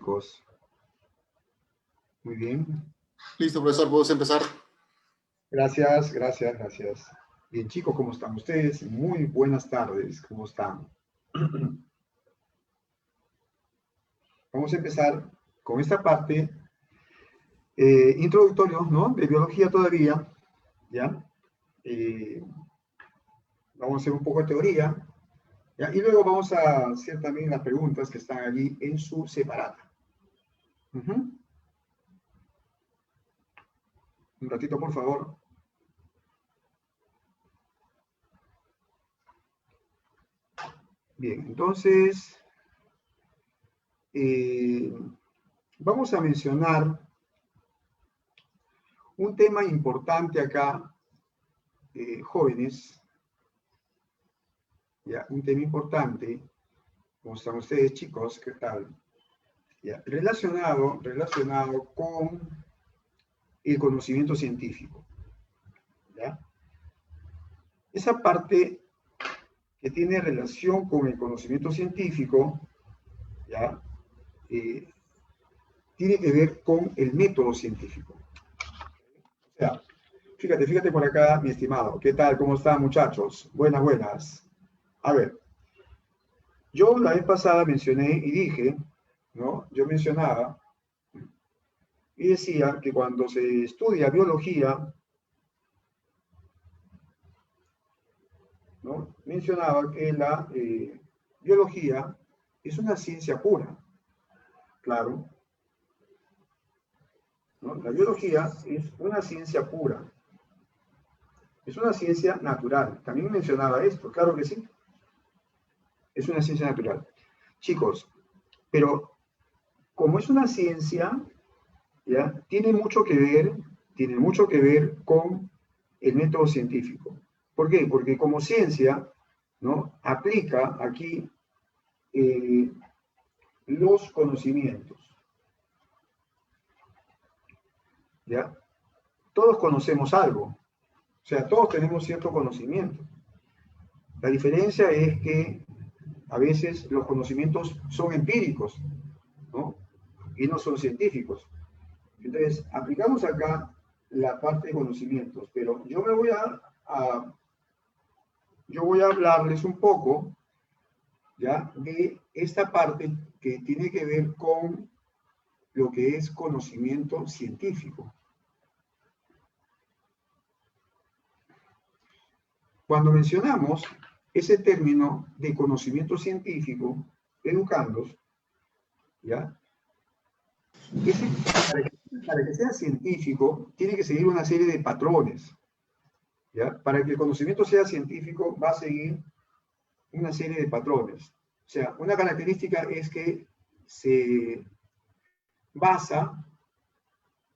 chicos? Muy bien. Listo, profesor, ¿podemos empezar? Gracias, gracias, gracias. Bien, chicos, ¿cómo están ustedes? Muy buenas tardes, ¿cómo están? Vamos a empezar con esta parte introductorio, ¿no? De biología todavía, ¿ya? Vamos a hacer un poco de teoría, ¿ya? Y luego vamos a hacer también las preguntas que están allí en su separata. Un ratito, por favor. Bien, entonces, vamos a mencionar un tema importante acá, jóvenes, ya, un tema importante. ¿Cómo están ustedes, chicos? ¿Qué tal? Ya, relacionado con el conocimiento científico, ¿ya? Esa parte que tiene relación con el conocimiento científico, ¿ya? Tiene que ver con el método científico. O sea, fíjate por acá, mi estimado. ¿Qué tal? ¿Cómo están, muchachos? Buenas, buenas. A ver, yo la vez pasada mencioné y dije, ¿no? Yo mencionaba y decía que cuando se estudia biología, ¿no? Mencionaba que la biología es una ciencia pura, claro, ¿no? La biología es una ciencia pura, es una ciencia natural. También mencionaba esto, claro que sí, es una ciencia natural. Chicos, pero como es una ciencia, ¿ya? Tiene mucho que ver con el método científico. ¿Por qué? Porque como ciencia, ¿no? Aplica aquí los conocimientos, ¿ya? Todos conocemos algo, o sea, todos tenemos cierto conocimiento. La diferencia es que a veces los conocimientos son empíricos, ¿no? Y no son científicos. Entonces, aplicamos acá la parte de conocimientos, pero yo voy a hablarles un poco, ¿ya? De esta parte que tiene que ver con lo que es conocimiento científico. Cuando mencionamos ese término de conocimiento científico, educandos, ¿ya? Para que sea científico, tiene que seguir una serie de patrones, ¿ya? Para que el conocimiento sea científico, va a seguir una serie de patrones. O sea, una característica es que se basa,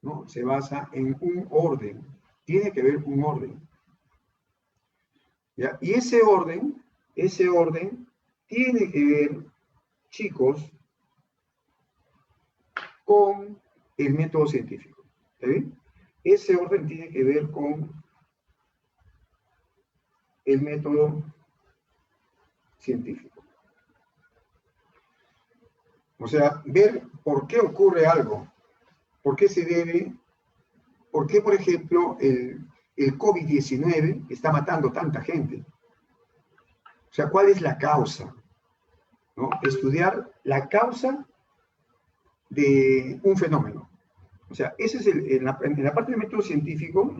¿no? Se basa en un orden. Tiene que haber un orden, ¿ya? Y ese orden tiene que ver, chicos, con el método científico. ¿Está bien? Ese orden tiene que ver con el método científico. O sea, ver por qué ocurre algo, por qué se debe, por qué, por ejemplo, el COVID-19 está matando tanta gente. O sea, ¿cuál es la causa? ¿No? Estudiar la causa de un fenómeno. O sea, ese es en la parte del método científico,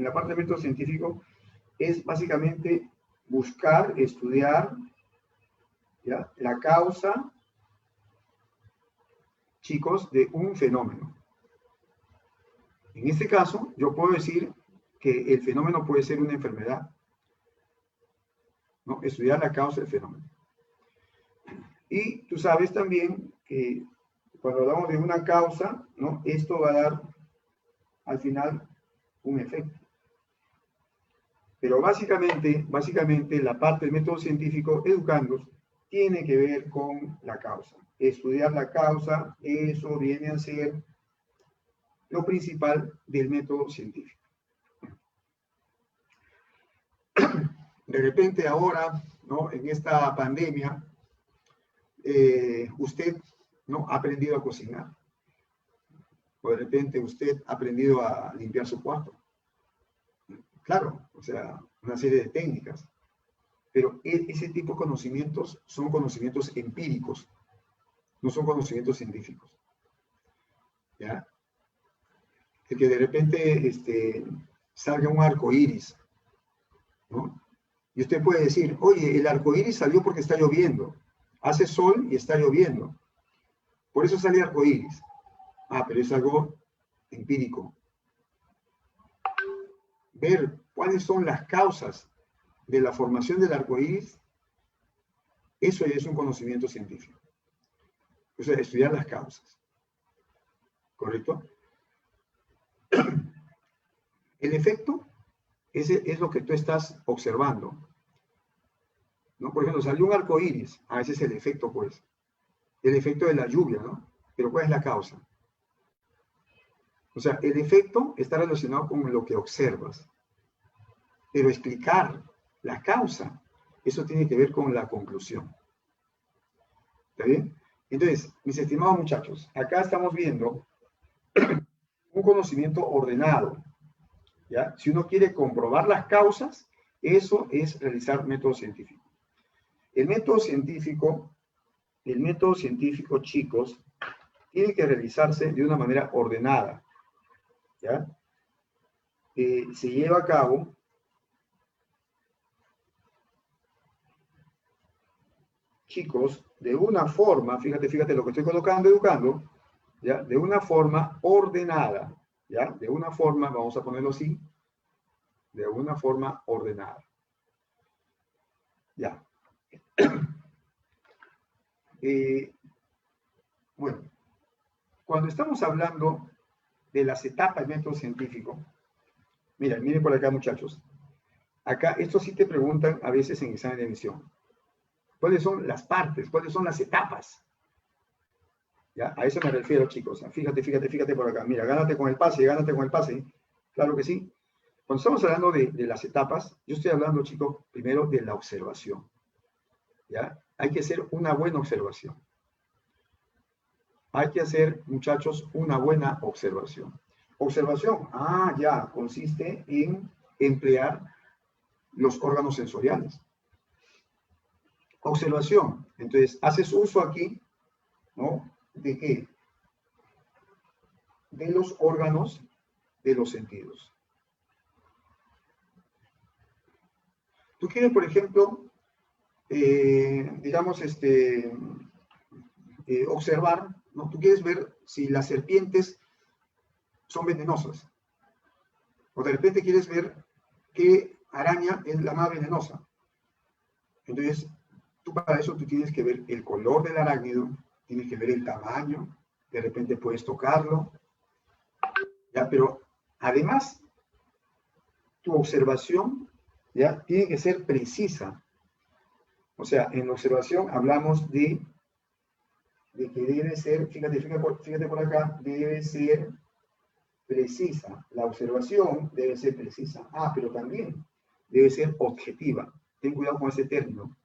es básicamente buscar, estudiar, ¿ya? La causa, chicos, de un fenómeno. En este caso, yo puedo decir que el fenómeno puede ser una enfermedad, ¿no? Estudiar la causa del fenómeno. Y tú sabes también que cuando hablamos de una causa, ¿no? Esto va a dar al final un efecto. Pero básicamente la parte del método científico, educandos, tiene que ver con la causa. Estudiar la causa, eso viene a ser lo principal del método científico. De repente ahora, ¿no? En esta pandemia, usted, ¿no? Ha aprendido a cocinar. O de repente usted ha aprendido a limpiar su cuarto. Claro, o sea, una serie de técnicas. Pero ese tipo de conocimientos son conocimientos empíricos, no son conocimientos científicos. ¿Ya? De que de repente salga un arco iris, ¿no? Y usted puede decir, oye, el arco iris salió porque está lloviendo. Hace sol y está lloviendo. Por eso sale arco iris. Ah, pero es algo empírico. Ver cuáles son las causas de la formación del arco iris, eso ya es un conocimiento científico. O sea, estudiar las causas. ¿Correcto? El efecto es lo que tú estás observando, ¿no? Por ejemplo, salió un arco iris. Ah, ese es el efecto, pues. El efecto de la lluvia, ¿no? Pero ¿cuál es la causa? O sea, el efecto está relacionado con lo que observas. Pero explicar la causa, eso tiene que ver con la conclusión. ¿Está bien? Entonces, mis estimados muchachos, acá estamos viendo un conocimiento ordenado. ¿Ya? Si uno quiere comprobar las causas, eso es realizar método científico. El método científico, chicos, tiene que realizarse de una manera ordenada. ¿Ya? Se lleva a cabo chicos, de una forma, fíjate lo que estoy colocando, educando, ¿ya? De una forma ordenada, ¿ya? De una forma, vamos a ponerlo así, de una forma ordenada. Ya. Bueno, cuando estamos hablando de las etapas del método científico, miren por acá, muchachos. Acá, esto sí te preguntan a veces en examen de admisión. ¿Cuáles son las partes? ¿Cuáles son las etapas? ¿Ya? A eso me refiero, chicos. Fíjate por acá. Mira, gánate con el pase. Claro que sí. Cuando estamos hablando de las etapas, yo estoy hablando, chicos, primero de la observación. ¿Ya? Hay que hacer una buena observación. Hay que hacer, muchachos, una buena observación. Observación, ya, consiste en emplear los órganos sensoriales. Observación, entonces, haces uso aquí, ¿no? ¿De qué? De los órganos de los sentidos. Tú quieres, por ejemplo, digamos, observar, ¿no? Tú quieres ver si las serpientes son venenosas. O de repente quieres ver qué araña es la más venenosa. Entonces, para eso tú tienes que ver el color del arácnido, tienes que ver el tamaño, de repente puedes tocarlo, ¿ya? Pero además, tu observación, ¿ya? Tiene que ser precisa. O sea, en la observación hablamos de que debe ser, fíjate por acá, debe ser precisa. La observación debe ser precisa. Pero también debe ser objetiva. Ten cuidado con ese término.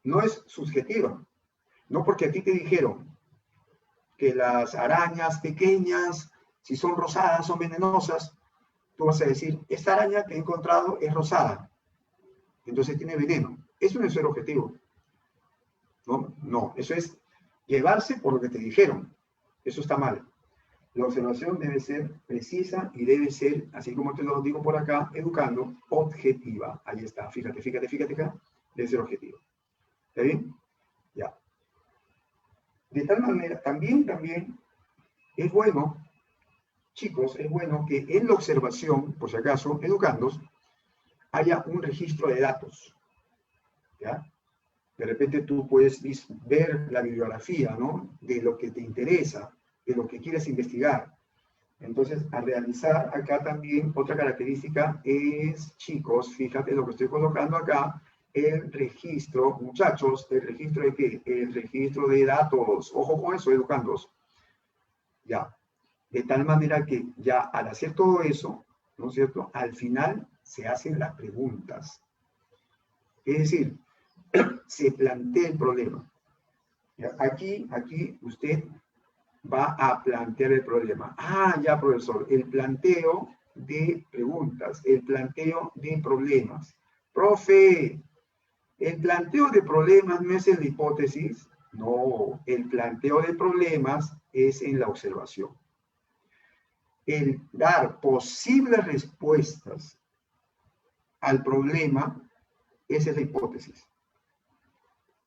No es subjetiva. No porque a ti te dijeron que las arañas pequeñas, si son rosadas, son venenosas, tú vas a decir, esta araña que he encontrado es rosada, entonces tiene veneno. Eso no es ser objetivo. No, eso es llevarse por lo que te dijeron. Eso está mal. La observación debe ser precisa y debe ser, así como te lo digo por acá, educando, objetiva. Ahí está, fíjate acá, debe ser objetivo. ¿Está bien? Ya. De tal manera, también es bueno, chicos, es bueno que en la observación, por si acaso, educandos, haya un registro de datos. ¿Ya? De repente tú puedes ver la bibliografía, ¿no? De lo que te interesa, de lo que quieres investigar. Entonces, al realizar acá también, otra característica es, chicos, fíjate lo que estoy colocando acá, el registro, muchachos, ¿el registro de qué? El registro de datos. Ojo con eso, educandos. Ya. De tal manera que ya al hacer todo eso, ¿no es cierto? Al final se hacen las preguntas. Es decir, se plantea el problema. ¿Ya? Aquí usted va a plantear el problema. Ah, ya, profesor, el planteo de preguntas, el planteo de problemas. Profe, ¿el planteo de problemas no es en la hipótesis? No, el planteo de problemas es en la observación. El dar posibles respuestas al problema, esa es la hipótesis,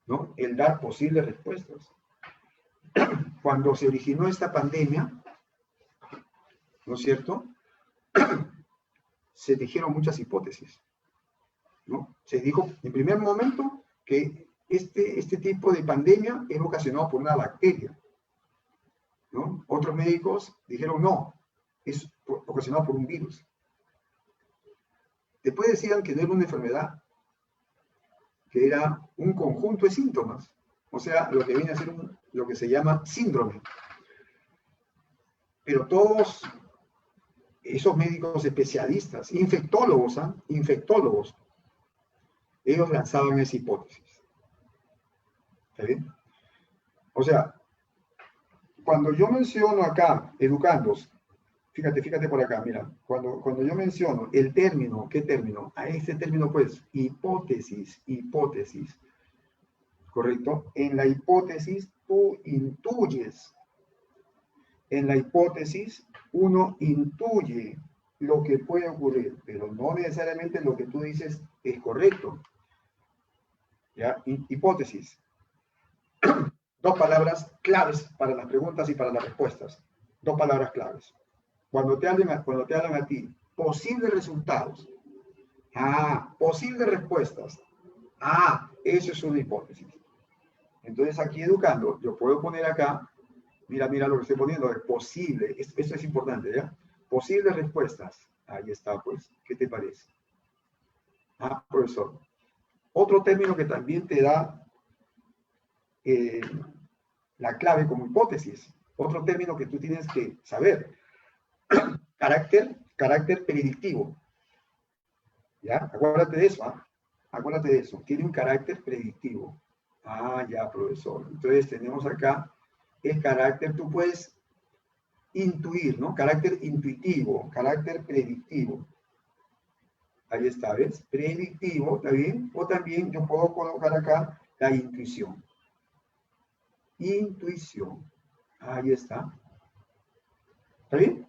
¿no? El dar posibles respuestas. Cuando se originó esta pandemia, ¿no es cierto?, se dijeron muchas hipótesis, ¿no? Se dijo en primer momento que este tipo de pandemia era ocasionado por una bacteria, ¿no? Otros médicos dijeron no, es ocasionado por un virus. Después decían que no era una enfermedad, que era un conjunto de síntomas, o sea, lo que viene a ser lo que se llama síndrome. Pero todos esos médicos especialistas, infectólogos, infectólogos, ellos lanzaban esa hipótesis. ¿Está bien? O sea, cuando yo menciono acá, educandos, fíjate por acá, mira, cuando yo menciono el término, ¿qué término? A este término, pues, hipótesis, ¿correcto? En la hipótesis tú intuyes, en la hipótesis uno intuye lo que puede ocurrir, pero no necesariamente lo que tú dices es correcto. ¿Ya? Hipótesis. Dos palabras claves para las preguntas y para las respuestas. Dos palabras claves. Cuando te hablan a ti, posibles resultados. Ah, posibles respuestas. Ah, eso es una hipótesis. Entonces aquí educando, yo puedo poner acá, mira lo que estoy poniendo, es posible, esto es importante, ¿ya? Posibles respuestas. Ahí está, pues. ¿Qué te parece? Ah, profesor. Otro término que también te da la clave como hipótesis. Otro término que tú tienes que saber. Carácter predictivo. ¿Ya? Acuérdate de eso, ¿ah? Acuérdate de eso. Tiene un carácter predictivo. Ah, ya, profesor. Entonces tenemos acá el carácter, tú puedes intuir, ¿no? Carácter intuitivo, carácter predictivo. Ahí está, ¿ves? Predictivo, ¿está bien? O también yo puedo colocar acá la intuición. Intuición. Ahí está. ¿Está bien?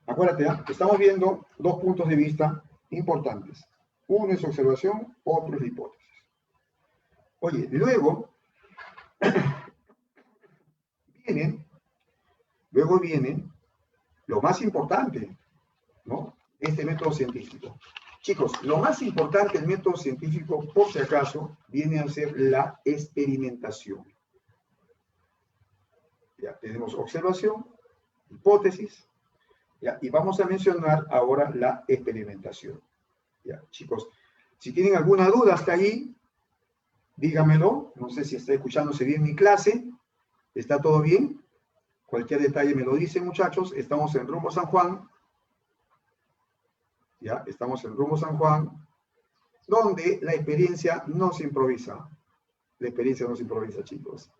Acuérdate, ¿eh? Estamos viendo dos puntos de vista importantes. Uno es observación, otro es la hipótesis. Oye, luego viene lo más importante, ¿no? Este método científico. Chicos, lo más importante del método científico, por si acaso, viene a ser la experimentación. Ya tenemos observación, hipótesis, ¿ya? Y vamos a mencionar ahora la experimentación. Ya, chicos, si tienen alguna duda hasta ahí, dígamelo. No sé si está escuchándose bien mi clase. ¿Está todo bien? Cualquier detalle me lo dicen, muchachos. Estamos en Rumbo San Juan. Ya, estamos en Rumbo San Juan, donde la experiencia no se improvisa. La experiencia no se improvisa, chicos.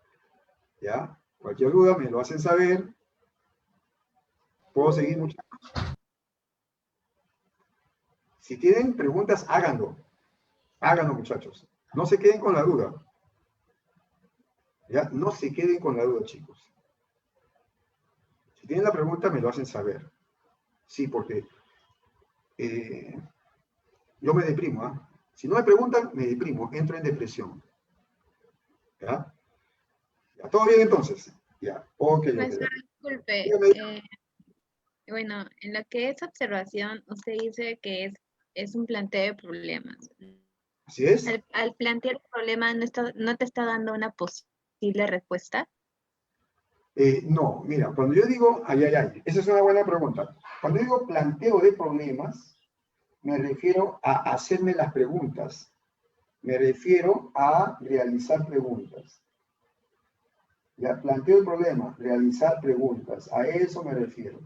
Ya, cualquier duda me lo hacen saber. ¿Puedo seguir, muchachos? Si tienen preguntas, háganlo. Háganlo, muchachos. No se queden con la duda. ¿Ya? No se queden con la duda, chicos. Si tienen la pregunta, me lo hacen saber. Sí, porque yo me deprimo. ¿Eh? Si no me preguntan, me deprimo. Entro en depresión. ¿Ya? ¿Ya? ¿Todo bien entonces? Ya. Ok. Profesor, disculpe. Bueno, en lo que es observación, usted dice que es un planteo de problemas. Así es. Al plantear el problema, ¿no te está dando una posible respuesta? No, mira, cuando yo digo, esa es una buena pregunta. Cuando digo planteo de problemas, me refiero a hacerme las preguntas. Me refiero a realizar preguntas. Ya, planteo el problema, realizar preguntas. A eso me refiero.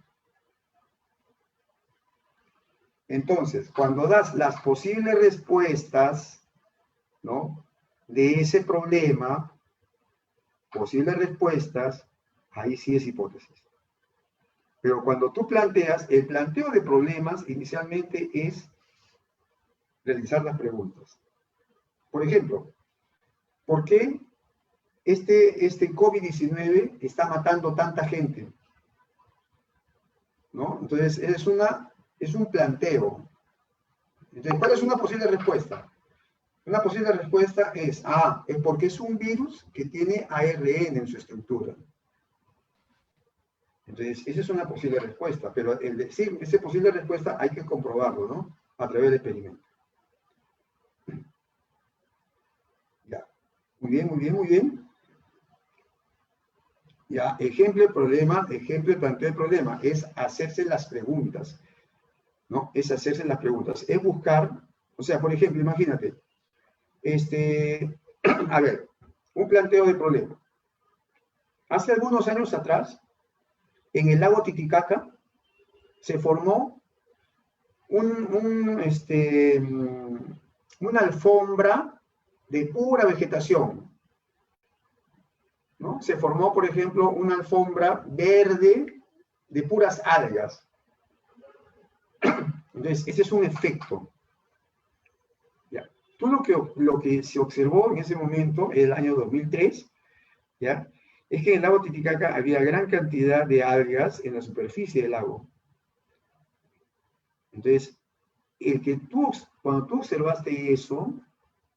Entonces, cuando das las posibles respuestas, ¿no?, de ese problema, posibles respuestas, ahí sí es hipótesis. Pero cuando tú planteas, el planteo de problemas inicialmente es realizar las preguntas. Por ejemplo, ¿por qué este COVID-19 está matando tanta gente? ¿No? Entonces, es un planteo. Entonces, ¿cuál es una posible respuesta? Una posible respuesta es porque es un virus que tiene ARN en su estructura. Entonces, esa es una posible respuesta, pero el decir esa posible respuesta hay que comprobarlo, ¿no? A través del experimento. Ya. Muy bien, muy bien, muy bien. Ya, ejemplo de problema, ejemplo de planteo de problema, es hacerse las preguntas, ¿no? Es hacerse las preguntas, es buscar, o sea, por ejemplo, imagínate, a ver, un planteo de problema. Hace algunos años atrás, en el lago Titicaca, se formó una alfombra de pura vegetación, ¿no? Se formó, por ejemplo, una alfombra verde de puras algas. Entonces, ese es un efecto. ¿Ya? Tú lo que se observó en ese momento, el año 2003, ¿ya? Es que en el lago Titicaca había gran cantidad de algas en la superficie del lago. Entonces, cuando tú observaste eso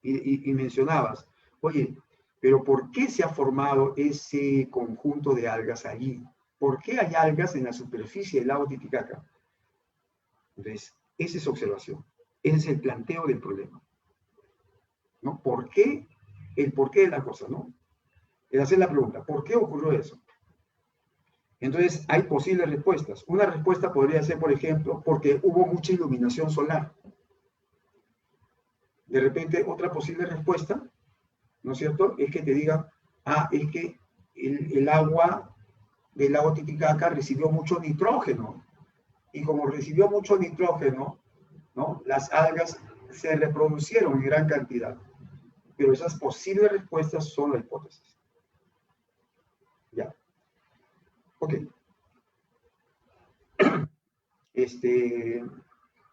y mencionabas, oye, pero ¿por qué se ha formado ese conjunto de algas allí? ¿Por qué hay algas en la superficie del lago Titicaca? Entonces, esa es observación. Ese es el planteo del problema. ¿No? ¿Por qué? El porqué de la cosa, ¿no? Es hacer la pregunta, ¿por qué ocurrió eso? Entonces, hay posibles respuestas. Una respuesta podría ser, por ejemplo, porque hubo mucha iluminación solar. De repente, otra posible respuesta, ¿no es cierto?, es que te diga, es que el agua del lago Titicaca recibió mucho nitrógeno. Y como recibió mucho nitrógeno, ¿no?, las algas se reproducieron en gran cantidad. Pero esas posibles respuestas son la hipótesis. Ya. Ok.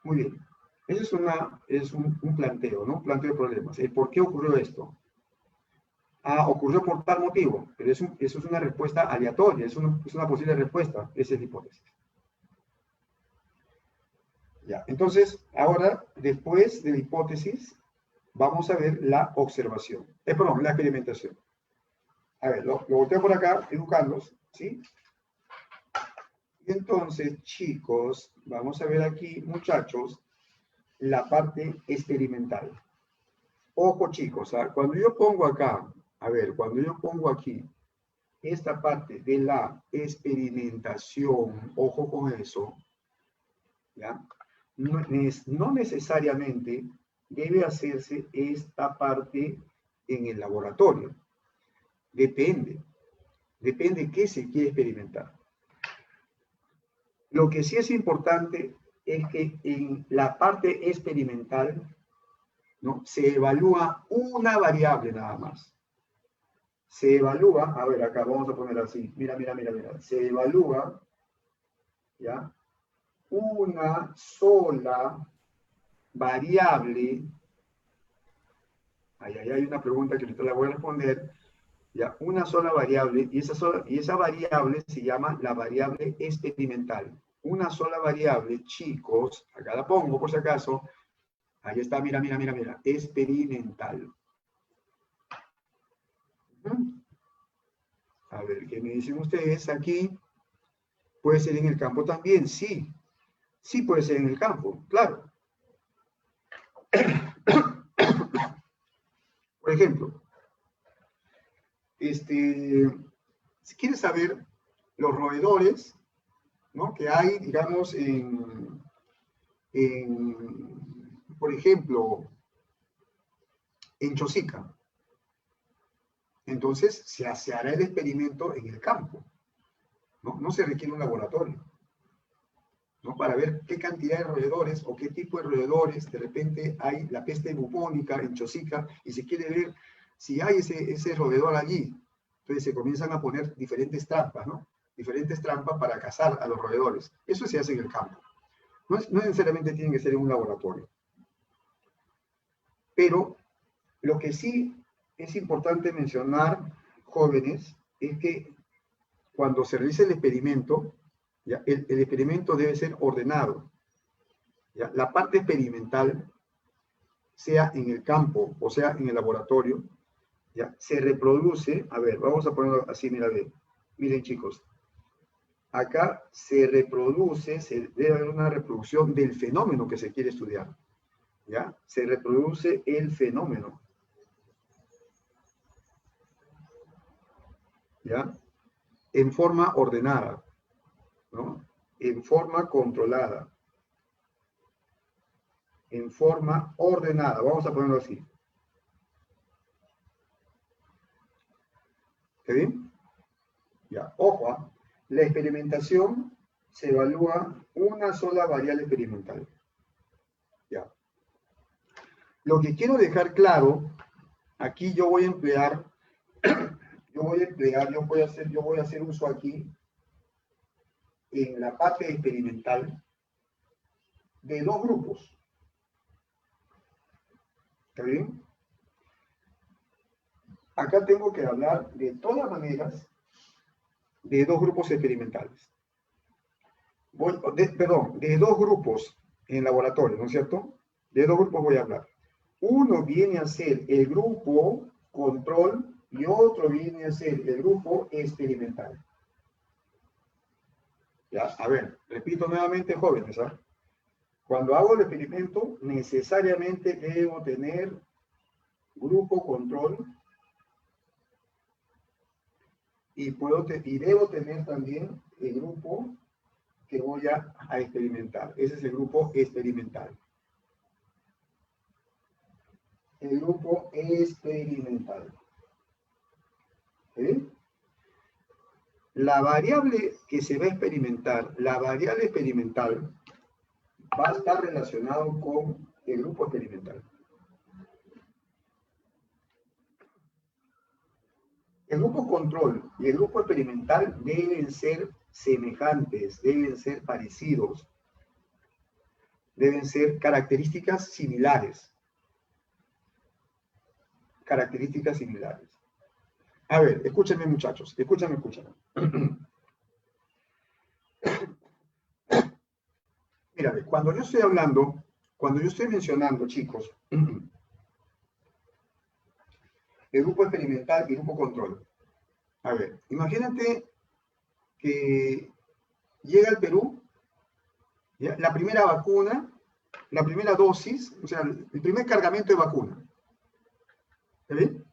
Muy bien. Ese es un planteo, ¿no? Un planteo de problemas. El por qué ocurrió esto. Ocurrió por tal motivo, pero eso es una respuesta aleatoria, es una posible respuesta. Esa es la hipótesis. Ya. Entonces, ahora, después de la hipótesis, vamos a ver la observación. Perdón, la experimentación. A ver, lo volteo por acá, educarlos, ¿sí? Y entonces, chicos, vamos a ver aquí, muchachos, la parte experimental. Ojo, chicos, cuando yo pongo acá, cuando yo pongo aquí esta parte de la experimentación, ojo con eso, ¿ya? No necesariamente debe hacerse esta parte en el laboratorio. Depende qué se quiere experimentar. Lo que sí es importante es que en la parte experimental, ¿no?, se evalúa una variable nada más. Se evalúa, acá vamos a poner así, mira, se evalúa, ¿ya?, una sola variable. Ahí hay una pregunta que ahorita la voy a responder. Ya, una sola variable, y esa variable se llama la variable experimental. Una sola variable, chicos, acá la pongo por si acaso. Ahí está, mira, experimental. A ver, ¿qué me dicen ustedes aquí? ¿Puede ser en el campo también? Sí. Sí puede ser en el campo, claro. Por ejemplo, si quieres saber los roedores, ¿no?, que hay, digamos, por ejemplo, en Chosica. Entonces, se hará el experimento en el campo, ¿no? No se requiere un laboratorio, ¿no?, para ver qué cantidad de roedores o qué tipo de roedores. De repente hay la peste bubónica en Chosica y se quiere ver si hay ese roedor allí. Entonces se comienzan a poner diferentes trampas, ¿no? Diferentes trampas para cazar a los roedores. Eso se hace en el campo. No necesariamente tiene que ser en un laboratorio. Pero lo que sí es importante mencionar, jóvenes, es que cuando se realiza el experimento, ¿ya? El experimento debe ser ordenado. ¿Ya? La parte experimental, sea en el campo o sea en el laboratorio, ¿ya? Se reproduce, a ver, vamos a ponerlo así, mira, miren chicos, acá se reproduce, se debe haber una reproducción del fenómeno que se quiere estudiar, ¿ya? Se reproduce el fenómeno, ¿ya? En forma ordenada, ¿no? En forma controlada, en forma ordenada, vamos a ponerlo así. ¿Está bien? Ya, ojo, la experimentación se evalúa una sola variable experimental. Ya. Lo que quiero dejar claro, aquí yo voy a emplear, yo voy a hacer uso aquí, en la parte experimental, de dos grupos. ¿Está bien? Acá tengo que hablar de todas maneras de dos grupos experimentales. De dos grupos en laboratorio, ¿no es cierto? De dos grupos voy a hablar. Uno viene a ser el grupo control y otro viene a ser el grupo experimental. Ya, a ver, repito nuevamente, jóvenes, ¿ah? Cuando hago el experimento, necesariamente debo tener grupo control y debo tener también el grupo que voy a experimentar. Ese es el grupo experimental. El grupo experimental. ¿Sí? La variable que se va a experimentar, la variable experimental, va a estar relacionado con el grupo experimental. El grupo control y el grupo experimental deben ser semejantes, deben ser parecidos, deben ser características similares. Características similares. A ver, escúchenme muchachos, escúchame. Mira, cuando yo estoy mencionando, chicos, el grupo experimental y el grupo control. A ver, imagínate que llega al Perú, ¿ya? La primera vacuna, la primera dosis, o sea, el primer cargamento de vacuna. ¿Está bien?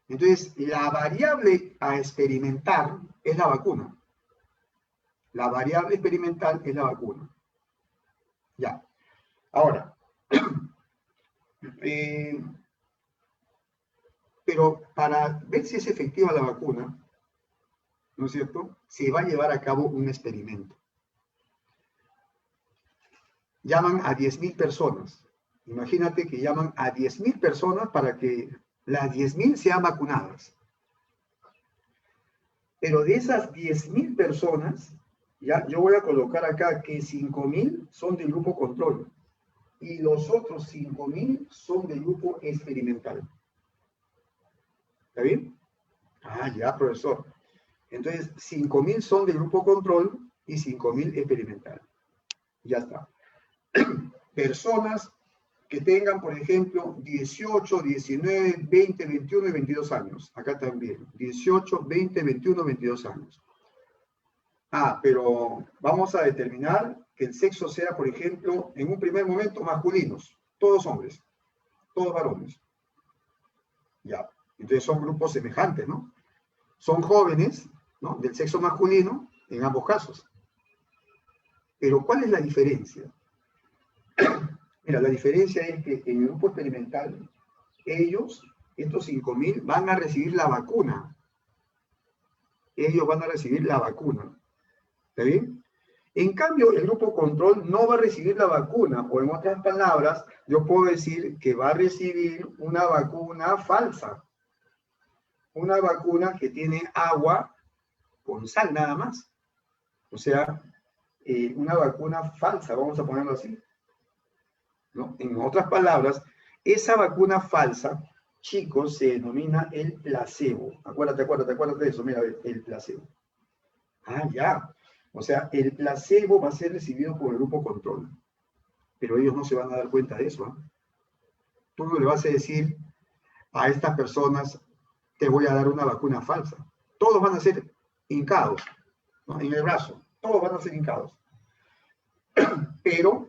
Entonces, la variable a experimentar es la vacuna. La variable experimental es la vacuna. Ya. Ahora, pero para ver si es efectiva la vacuna, ¿no es cierto?, se va a llevar a cabo un experimento. Llaman a 10.000 personas. Imagínate que llaman a 10.000 personas para que las 10.000 sean vacunadas. Pero de esas 10.000 personas, ya, yo voy a colocar acá que 5.000 son del grupo control y los otros 5.000 son del grupo experimental. ¿Está bien? Ah, ya, profesor. Entonces, 5.000 son del grupo control y 5.000 experimental. Ya está. Personas que tengan, por ejemplo, 18, 19, 20, 21 y 22 años. Acá también. 18, 20, 21, 22 años. Ah, pero vamos a determinar que el sexo sea, por ejemplo, en un primer momento masculinos. Todos hombres. Todos varones. Ya. Entonces son grupos semejantes, ¿no? Son jóvenes, ¿no?, del sexo masculino en ambos casos. Pero ¿cuál es la diferencia? Mira, la diferencia es que en el grupo experimental, ellos, estos 5.000, van a recibir la vacuna. Ellos van a recibir la vacuna. ¿Está bien? En cambio, el grupo control no va a recibir la vacuna, o en otras palabras, yo puedo decir que va a recibir una vacuna falsa. una vacuna que tiene agua con sal nada más. O sea, una vacuna falsa, vamos a ponerlo así, ¿no? En otras palabras, esa vacuna falsa, chicos, se denomina el placebo. Acuérdate de eso, mira, el placebo. Ah, ya. O sea, el placebo va a ser recibido por el grupo control. Pero ellos no se van a dar cuenta de eso, ¿eh? Tú no le vas a decir a estas personas, te voy a dar una vacuna falsa. Todos van a ser hincados, ¿no? En el brazo. Todos van a ser hincados. Pero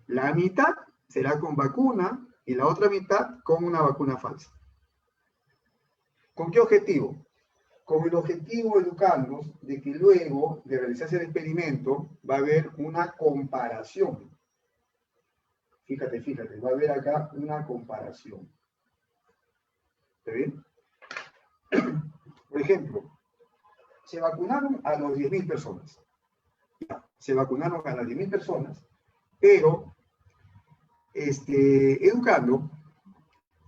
la mitad será con vacuna y la otra mitad con una vacuna falsa. ¿Con qué objetivo? Con el objetivo de educarnos de que luego de realizarse el experimento va a haber una comparación. Fíjate, va a haber acá una comparación. ¿Está bien? Por ejemplo, se vacunaron a los 10.000 personas. Se vacunaron a las 10.000 personas, pero educando,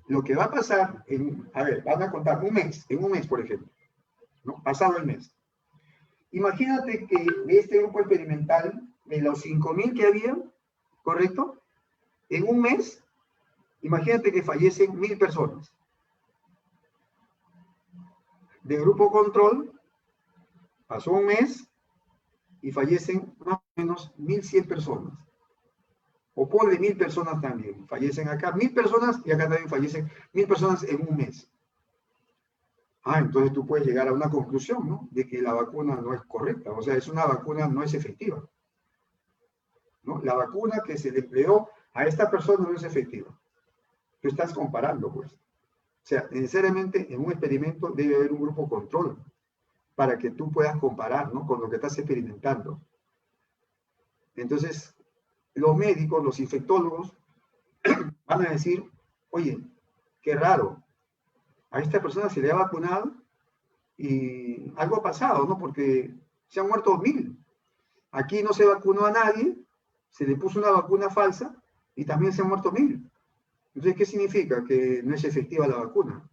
lo que va a pasar, van a contar en un mes, por ejemplo, ¿no? Pasado el mes. Imagínate que de este grupo experimental, de los 5.000 que había, ¿correcto? En un mes, imagínate que fallecen 1.000 personas. De grupo control, pasó un mes y fallecen más o menos 1.100 personas. O ponle 1.000 personas también. Fallecen acá 1.000 personas y acá también fallecen 1.000 personas en un mes. Entonces tú puedes llegar a una conclusión, ¿no? De que la vacuna no es correcta. O sea, es una vacuna no es efectiva, ¿no? La vacuna que se le empleó a esta persona no es efectiva. Tú estás comparando, pues. O sea, necesariamente en un experimento debe haber un grupo control para que tú puedas comparar, ¿no? Con lo que estás experimentando. Entonces, los médicos, los infectólogos, van a decir, oye, qué raro, a esta persona se le ha vacunado y algo ha pasado, ¿no? Porque se han muerto 1.000. Aquí no se vacunó a nadie, se le puso una vacuna falsa y también se han muerto 1.000. Entonces, ¿qué significa? Que no es efectiva la vacuna.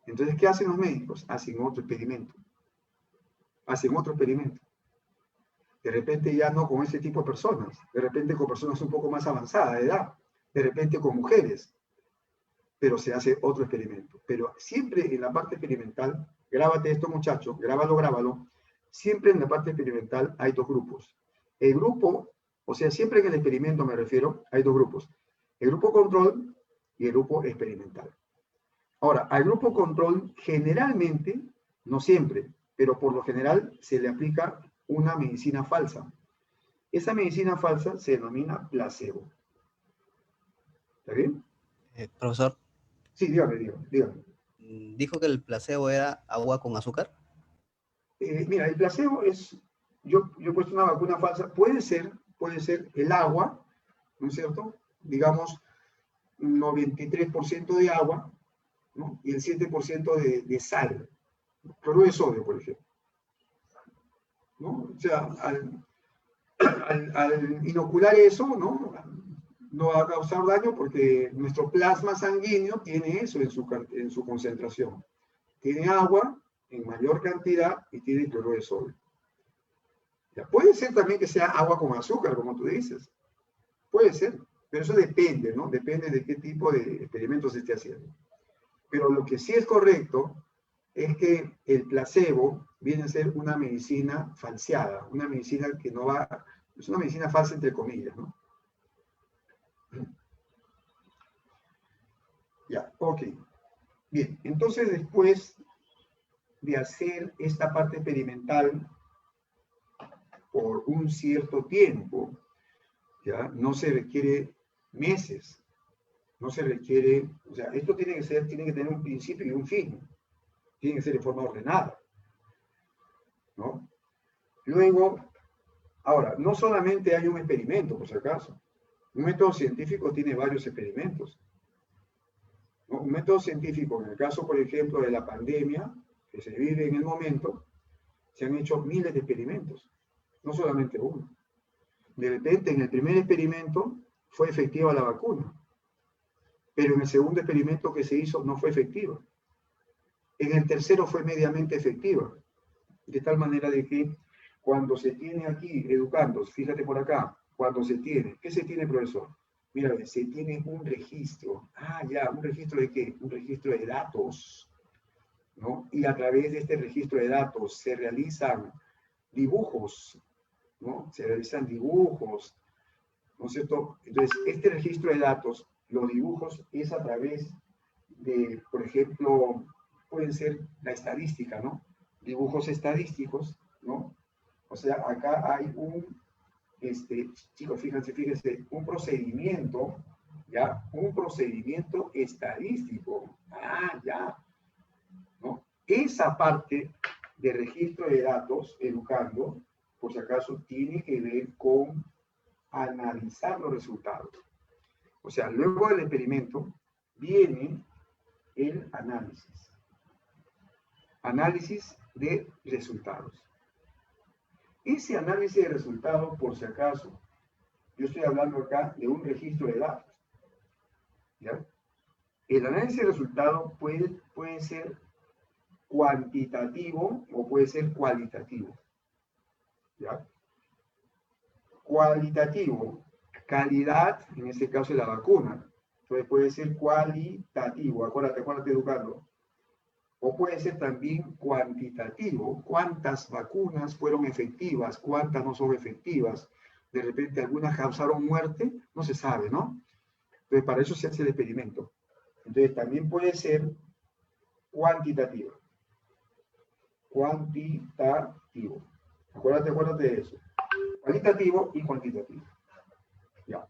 Entonces, ¿qué hacen los médicos? Hacen otro experimento. De repente ya no con ese tipo de personas, de repente con personas un poco más avanzadas de edad, de repente con mujeres, pero se hace otro experimento. Pero siempre en la parte experimental, grábate esto muchachos, grábalo, siempre en la parte experimental hay dos grupos. El grupo, o sea, siempre en el experimento me refiero, hay dos grupos. El grupo control y el grupo experimental. Ahora, al grupo control generalmente, no siempre, pero por lo general se le aplica una medicina falsa. Esa medicina falsa se denomina placebo. ¿Está bien? Profesor. Sí, dígame. ¿Dijo que el placebo era agua con azúcar? Mira, el placebo es, yo he puesto una vacuna falsa, puede ser el agua, ¿no es cierto? Digamos, 93% de agua, ¿no? Y el 7% de sal, cloruro de sodio, por ejemplo, ¿no? O sea, al inocular eso, ¿no? No va a causar daño porque nuestro plasma sanguíneo tiene eso en su concentración. Tiene agua en mayor cantidad y tiene cloruro de sodio. Ya, puede ser también que sea agua con azúcar, como tú dices. Puede ser, pero eso depende, ¿no? Depende de qué tipo de experimentos se esté haciendo. Pero lo que sí es correcto es que el placebo viene a ser una medicina falseada, una medicina que no va, es una medicina falsa entre comillas, ¿no? Ya, ok. Bien, entonces después de hacer esta parte experimental por un cierto tiempo, ya, no se requiere meses, no se requiere, o sea, esto tiene que tener un principio y un fin, tiene que ser de forma ordenada, ¿no? Luego, ahora, no solamente hay un experimento, por si acaso, un método científico tiene varios experimentos, ¿no? Un método científico, en el caso, por ejemplo, de la pandemia que se vive en el momento, se han hecho miles de experimentos, no solamente uno. De repente, en el primer experimento fue efectiva la vacuna, pero en el segundo experimento que se hizo no fue efectiva. En el tercero fue mediamente efectiva. De tal manera de que cuando se tiene aquí, educando, fíjate por acá, cuando se tiene, ¿qué se tiene, profesor? Mira, se tiene un registro. Ah, ya, ¿un registro de qué? Un registro de datos, ¿no? Y a través de este registro de datos se realizan dibujos, ¿no? Se realizan dibujos, ¿no es cierto? Entonces, este registro de datos, los dibujos, es a través de, por ejemplo, pueden ser la estadística, ¿no? Dibujos estadísticos, ¿no? O sea, acá hay un, chicos, fíjense, un procedimiento, ¿ya? Un procedimiento estadístico. Ah, ya, ¿no? Esa parte de registro de datos, educando, por si acaso, tiene que ver con analizar los resultados. O sea, luego del experimento viene el análisis. Análisis de resultados. Ese análisis de resultados, por si acaso, yo estoy hablando acá de un registro de datos. ¿Ya? El análisis de resultados puede ser cuantitativo o puede ser cualitativo. ¿Ya? Cualitativo, calidad, en este caso de la vacuna. Entonces puede ser cualitativo, acuérdate educando. O puede ser también cuantitativo, cuántas vacunas fueron efectivas, cuántas no son efectivas. De repente algunas causaron muerte, no se sabe, ¿no? Entonces para eso se hace el experimento. Entonces también puede ser cuantitativo. Cuantitativo. Acuérdate de eso. Cualitativo y cuantitativo. Ya.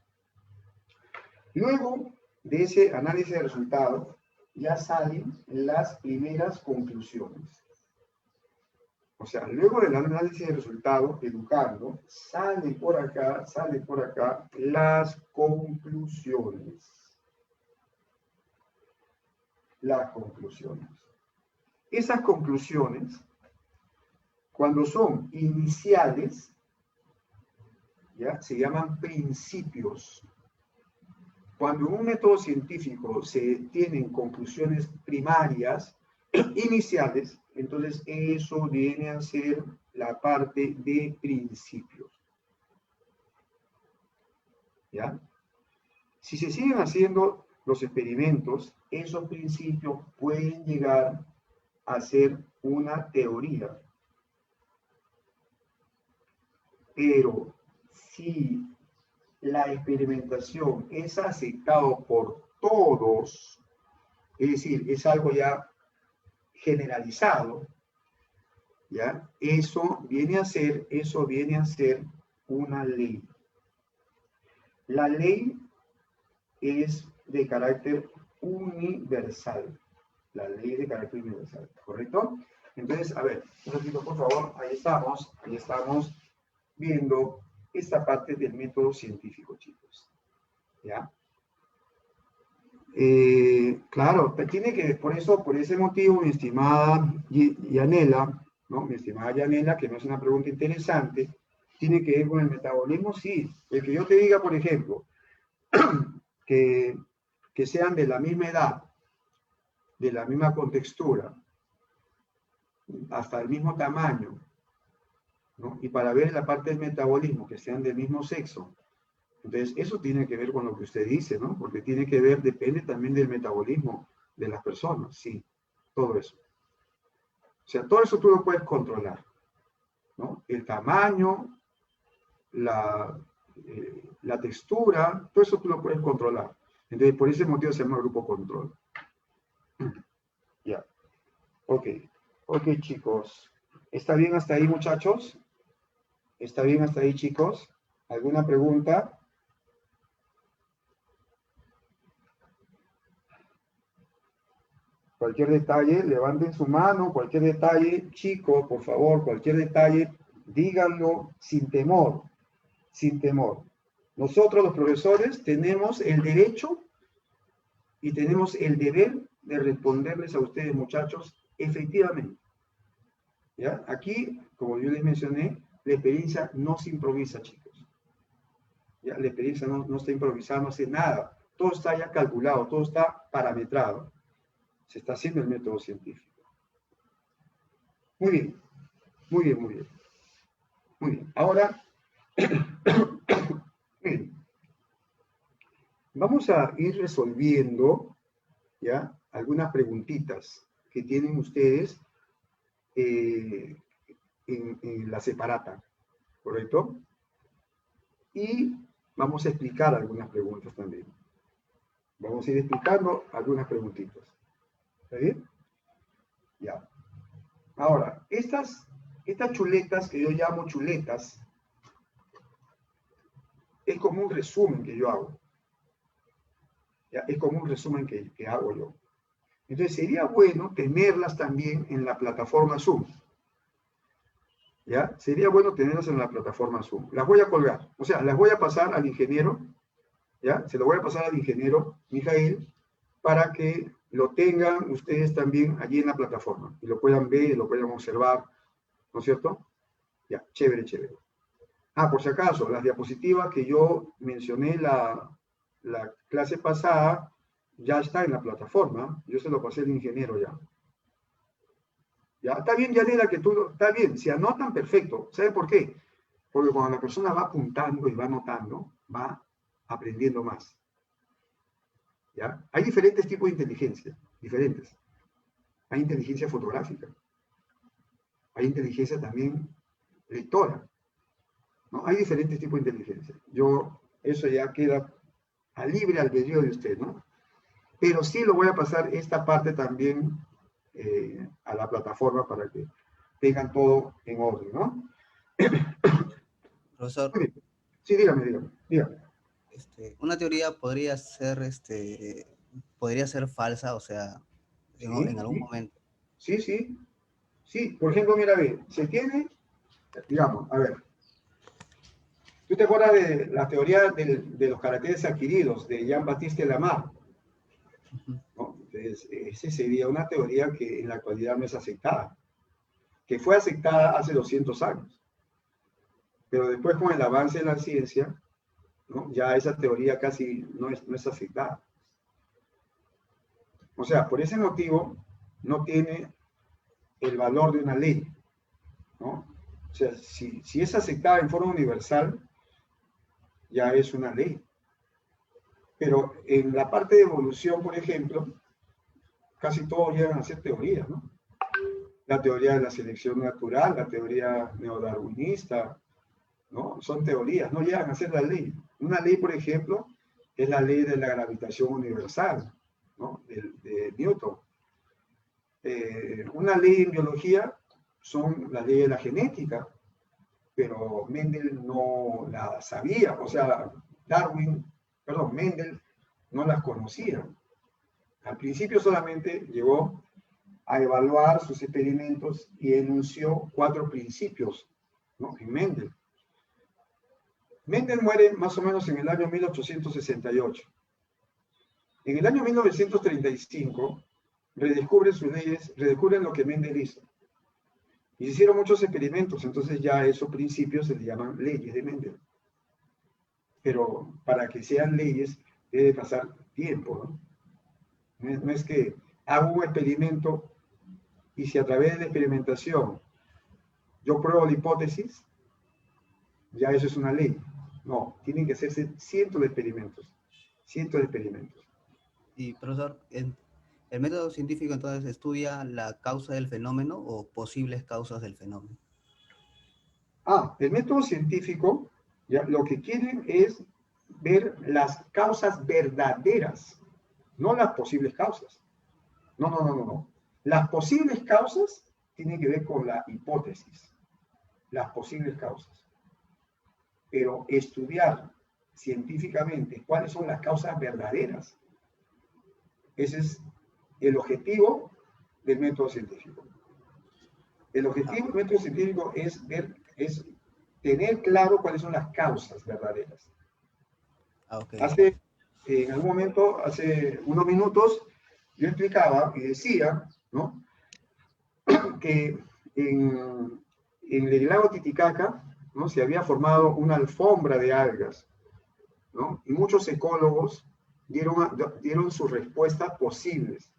Luego de ese análisis de resultados, ya salen las primeras conclusiones. O sea, luego del análisis de resultados, educando, salen por acá las conclusiones. Las conclusiones. Esas conclusiones, cuando son iniciales, ¿ya? Se llaman principios. Cuando en un método científico se tienen conclusiones primarias, iniciales, entonces eso viene a ser la parte de principios. ¿Ya? Si se siguen haciendo los experimentos, esos principios pueden llegar a ser una teoría. Pero si la experimentación es aceptado por todos, es decir, es algo ya generalizado, ¿ya? Eso viene a ser una ley. La ley es de carácter universal. La ley de carácter universal, ¿correcto? Entonces, a ver, un ratito, por favor, ahí estamos viendo esta parte del método científico, chicos. ¿Ya? Claro, tiene que, por ese motivo, mi estimada Yanela, ¿no? Mi estimada Yanela, que no es una pregunta interesante, tiene que ver con el metabolismo, sí. El que yo te diga, por ejemplo, que sean de la misma edad, de la misma contextura, hasta el mismo tamaño, ¿no? Y para ver la parte del metabolismo, que sean del mismo sexo. Entonces, eso tiene que ver con lo que usted dice, ¿no? Porque tiene que ver, depende también del metabolismo de las personas, sí, todo eso. O sea, todo eso tú lo puedes controlar, ¿no? El tamaño, la textura, todo eso tú lo puedes controlar. Entonces, por ese motivo se llama grupo control. Ya. Ok, chicos. ¿Está bien hasta ahí, muchachos? ¿Está bien hasta ahí, chicos? ¿Alguna pregunta? Cualquier detalle, levanten su mano, cualquier detalle, chicos, por favor, cualquier detalle, díganlo sin temor, sin temor. Nosotros los profesores tenemos el derecho y tenemos el deber de responderles a ustedes, muchachos, efectivamente. ¿Ya? Aquí, como yo les mencioné, la experiencia no se improvisa, chicos. ¿Ya? La experiencia no está improvisada, no hace nada. Todo está ya calculado, todo está parametrado. Se está haciendo el método científico. Muy bien, muy bien, muy bien. Muy bien. Ahora, miren, vamos a ir resolviendo, ¿ya? Algunas preguntitas que tienen ustedes en la separata, ¿correcto? Y vamos a explicar algunas preguntas también. Vamos a ir explicando algunas preguntitas. ¿Está bien? Ya. Ahora, estas chuletas que yo llamo chuletas, es como un resumen que yo hago. ¿Ya? Es como un resumen que hago yo. Entonces, sería bueno tenerlas también en la plataforma Zoom. ¿Ya? Sería bueno tenerlas en la plataforma Zoom. Las voy a colgar. O sea, las voy a pasar al ingeniero. ¿Ya? Se lo voy a pasar al ingeniero Mijail para que lo tengan ustedes también allí en la plataforma. Y lo puedan ver, y lo puedan observar. ¿No es cierto? Ya, chévere, chévere. Ah, por si acaso, las diapositivas que yo mencioné la clase pasada ya está en la plataforma. Yo se lo pasé al ingeniero ya. Ya, está bien, Yanela, que tú, está bien, si anotan, perfecto. ¿Sabe por qué? Porque cuando la persona va apuntando y va anotando, va aprendiendo más. ¿Ya? Hay diferentes tipos de inteligencia, diferentes. Hay inteligencia fotográfica. Hay inteligencia también lectora. ¿No? Hay diferentes tipos de inteligencia. Eso ya queda a libre albedrío de usted, ¿no? Pero sí lo voy a pasar esta parte también a la plataforma para que tengan todo en orden, ¿no? Profesor, Sí, dígame. una teoría podría ser falsa, o sea, en algún momento. Sí. Por ejemplo, mira, ve, se tiene, digamos, a ver, ¿tú te acuerdas de la teoría de los caracteres adquiridos de Jean-Baptiste Lamarck? ¿No? Entonces, esa sería una teoría que en la actualidad no es aceptada, que fue aceptada hace 200 años. Pero después con el avance de la ciencia, ¿no? Ya esa teoría casi no es aceptada. O sea, por ese motivo no tiene el valor de una ley, ¿no? O sea, si es aceptada en forma universal, ya es una ley. Pero en la parte de evolución, por ejemplo, casi todos llegan a ser teorías, ¿no? La teoría de la selección natural, la teoría neodarwinista, ¿no? Son teorías, no llegan a ser la ley. Una ley, por ejemplo, es la ley de la gravitación universal, ¿no? De Newton. Una ley en biología son las leyes de la genética, pero Mendel no la sabía, o sea, Mendel no las conocía. Al principio solamente llegó a evaluar sus experimentos y enunció 4 principios, ¿no? En Mendel. Mendel muere más o menos en el año 1868. En el año 1935 redescubren sus leyes, redescubren lo que Mendel hizo. Y se hicieron muchos experimentos, entonces ya esos principios se le llaman leyes de Mendel. Pero para que sean leyes debe pasar tiempo, ¿no? No es que hago un experimento y si a través de la experimentación yo pruebo la hipótesis, ya eso es una ley. No, tienen que hacerse cientos de experimentos. Y profesor, ¿el método científico entonces estudia la causa del fenómeno o posibles causas del fenómeno? El método científico, ya, lo que quieren es ver las causas verdaderas, no las posibles causas. No. Las posibles causas tienen que ver con la hipótesis, las posibles causas. Pero estudiar científicamente cuáles son las causas verdaderas, ese es el objetivo del método científico. El objetivo del método científico es tener claro cuáles son las causas verdaderas. Okay. En algún momento, hace unos minutos, yo explicaba y decía, ¿no? Que en el lago Titicaca, ¿no? Se había formado una alfombra de algas, ¿no? Y muchos ecólogos dieron sus respuestas posibles.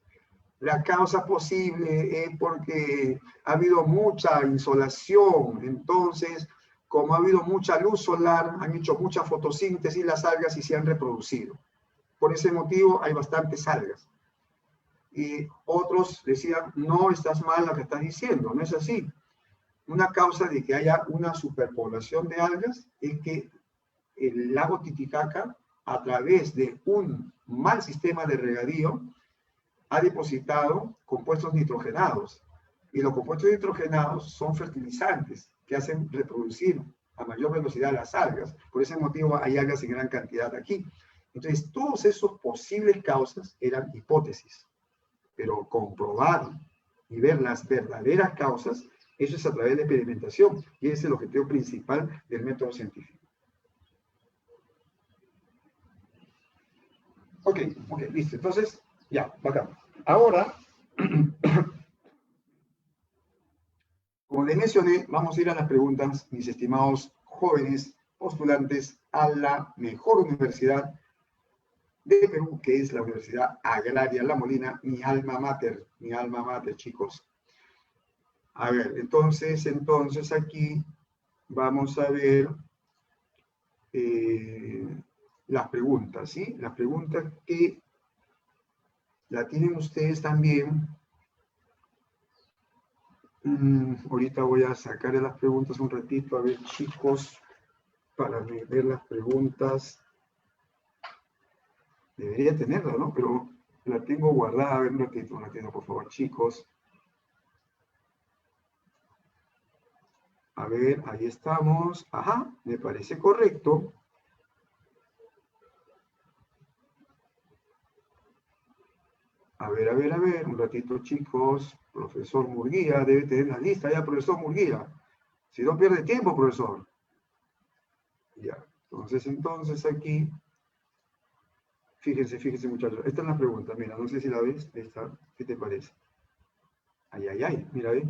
La causa posible es porque ha habido mucha insolación, entonces, como ha habido mucha luz solar, han hecho mucha fotosíntesis las algas y se han reproducido. Por ese motivo hay bastantes algas. Y otros decían, no, estás mal lo que estás diciendo, no es así. Una causa de que haya una superpoblación de algas es que el lago Titicaca, a través de un mal sistema de regadío, ha depositado compuestos nitrogenados. Y los compuestos nitrogenados son fertilizantes que hacen reproducir a mayor velocidad las algas. Por ese motivo hay algas en gran cantidad aquí. Entonces, todos esos posibles causas eran hipótesis. Pero comprobar y ver las verdaderas causas, eso es a través de experimentación. Y ese es el objetivo principal del método científico. Ok, listo. Entonces, ya, bacán. Ahora, como les mencioné, vamos a ir a las preguntas, mis estimados jóvenes postulantes a la mejor universidad de Perú, que es la Universidad Agraria La Molina, mi alma mater, chicos. A ver, entonces aquí vamos a ver las preguntas, ¿sí? Las preguntas que la tienen ustedes también. Ahorita voy a sacar las preguntas un ratito, a ver, chicos, para ver las preguntas. Debería tenerla, ¿no? Pero la tengo guardada. A ver, un ratito, por favor, chicos. A ver, ahí estamos. Ajá, me parece correcto. A ver, un ratito, chicos. Profesor Murguía, debe tener la lista ya, profesor Murguía. Si no pierde tiempo, profesor. Ya, entonces aquí, fíjense, muchachos. Esta es la pregunta, mira, no sé si la ves. Ahí está, ¿qué te parece? Ay, mira, ¿ves?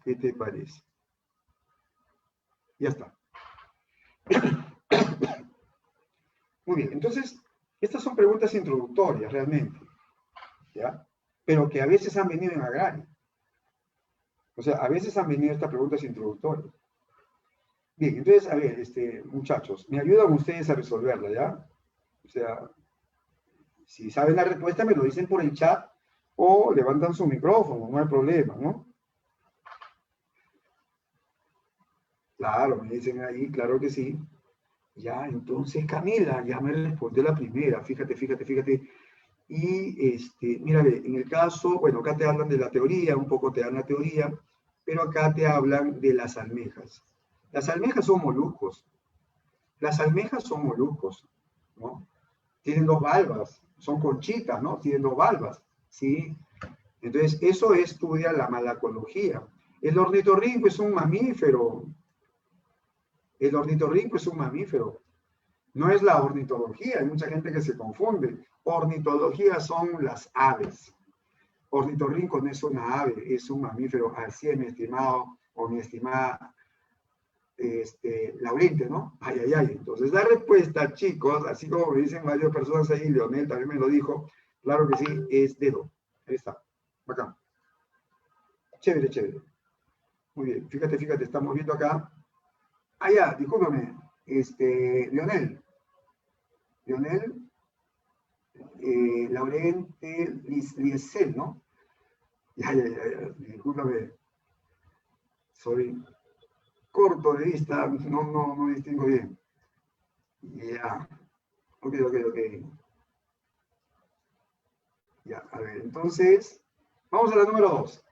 ¿Qué te parece? Ya está. Muy bien, entonces, estas son preguntas introductorias, realmente. ¿Ya? Pero que a veces han venido en agrario. O sea, a veces han venido estas preguntas introductorias. Bien, entonces, a ver, muchachos, me ayudan ustedes a resolverla, ¿ya? O sea, si saben la respuesta, me lo dicen por el chat o levantan su micrófono, no hay problema, ¿no? Claro, me dicen ahí, claro que sí. Ya, entonces, Camila, ya me respondió la primera, fíjate. Y, mira, en el caso, bueno, acá te hablan de la teoría, un poco te dan la teoría, pero acá te hablan de las almejas. Las almejas son moluscos. ¿No? Tienen dos valvas, son conchitas, ¿no? Tienen dos valvas, ¿sí? Entonces, eso estudia la malacología. El ornitorrinco es un mamífero. No es la ornitología, hay mucha gente que se confunde. Ornitología son las aves. Ornitorrinco no es una ave, es un mamífero. Así es mi estimado o mi estimada Laurente, ¿no? Ay. Entonces la respuesta, chicos, así como me dicen varias personas ahí, Leonel también me lo dijo, claro que sí, es dedo. Ahí está, bacán. Chévere. Muy bien, fíjate, estamos viendo acá. Ah, ya, discúlpame, Leonel, Laurente Liesel, ¿no? Ya, discúlpame, soy corto de vista, no distingo bien. Ya, ok. Ya, a ver, entonces, vamos a la número 2.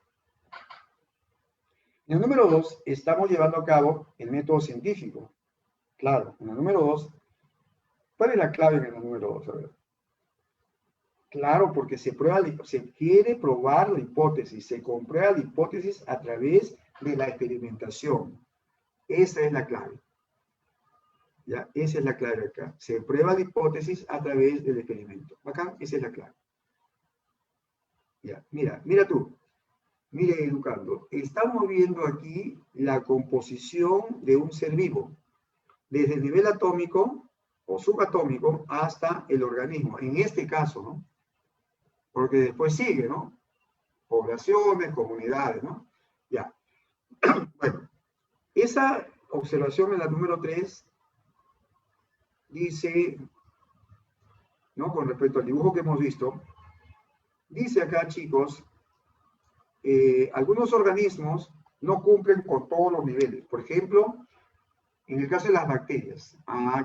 En el número 2 estamos llevando a cabo el método científico. Claro, en el número 2, ¿cuál es la clave en el número 2? A ver. Claro, porque se quiere probar la hipótesis, se comprueba la hipótesis a través de la experimentación. Esa es la clave. Ya, esa es la clave acá. Se prueba la hipótesis a través del experimento. Acá, esa es la clave. Ya, mira tú. Mire, Educando, estamos viendo aquí la composición de un ser vivo. Desde el nivel atómico, o subatómico hasta el organismo. En este caso, ¿no? Porque después sigue, ¿no? Poblaciones, comunidades, ¿no? Ya. Bueno, esa observación en la número 3 dice, ¿no? Con respecto al dibujo que hemos visto, dice acá, chicos, algunos organismos no cumplen con todos los niveles. Por ejemplo, en el caso de las bacterias,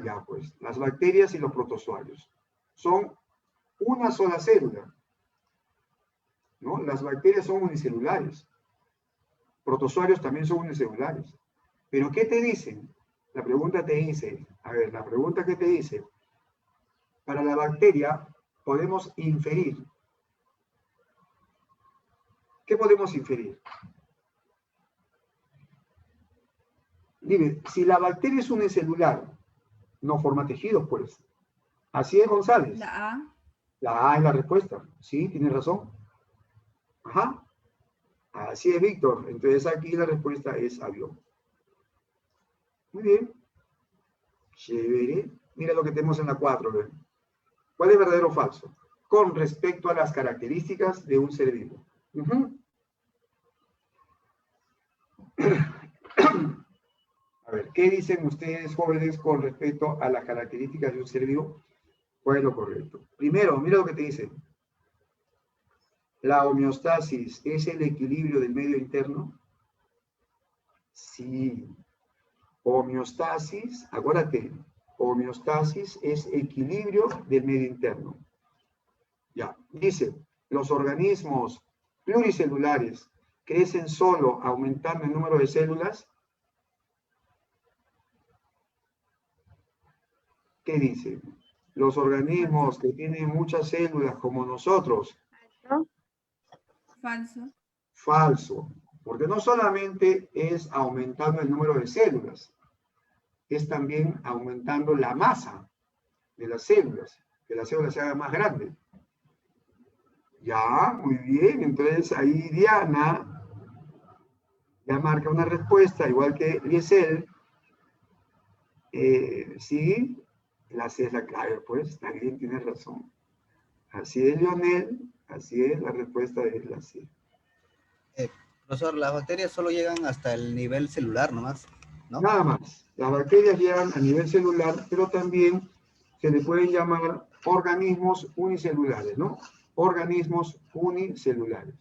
ya pues, las bacterias y los protozoarios son una sola célula, ¿no? Las bacterias son unicelulares, protozoarios también son unicelulares. Pero ¿qué te dicen? La pregunta te dice, a ver, la pregunta que te dice, para la bacteria podemos inferir. ¿Qué podemos inferir? Dime, si la bacteria es unicelular, no forma tejidos, pues. Así es, González. La A. La A es la respuesta. Sí, tienes razón. Ajá. Así es, Víctor. Entonces aquí la respuesta es avión. Muy bien. Chévere. Mira lo que tenemos en la 4. ¿Ven? ¿Cuál es verdadero o falso? Con respecto a las características de un ser vivo. A ver, ¿qué dicen ustedes, jóvenes, con respecto a las características de un ser vivo? ¿Cuál es lo correcto? Primero, mira lo que te dicen. ¿La homeostasis es el equilibrio del medio interno? Sí. Homeostasis, acuérdate, homeostasis es equilibrio del medio interno. Ya, dice, los organismos pluricelulares crecen solo aumentando el número de células. ¿Qué dice? Los organismos que tienen muchas células como nosotros. Falso. Falso. Porque no solamente es aumentando el número de células, es también aumentando la masa de las células, que las células se hagan más grandes. Ya, muy bien. Entonces ahí Diana ya marca una respuesta, igual que Liesel. Sí, la C es la clave, pues, también tiene razón. Así es, Lionel, así es, la respuesta es la C. Profesor, las bacterias solo llegan hasta el nivel celular nomás, ¿no? Nada más. Las bacterias llegan a nivel celular, pero también se le pueden llamar organismos unicelulares, ¿no? Organismos unicelulares.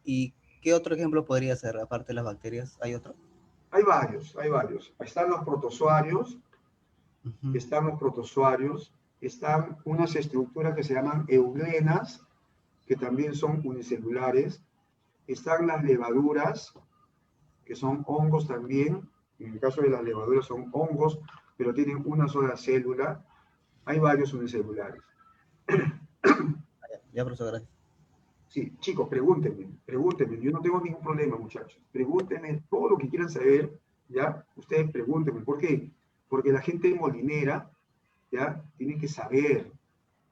¿Y qué otro ejemplo podría ser, aparte de las bacterias? ¿Hay otro? Hay varios, hay varios. Están los protozoarios, están unas estructuras que se llaman euglenas, que también son unicelulares. Están las levaduras, que son hongos también. En el caso de las levaduras son hongos, pero tienen una sola célula. Hay varios unicelulares. Ya, profesor, gracias. Sí, chicos, pregúntenme. Yo no tengo ningún problema, muchachos. Pregúntenme todo lo que quieran saber, ¿ya? Ustedes pregúntenme. ¿Por qué? Porque la gente molinera, ¿ya? Tiene que saber,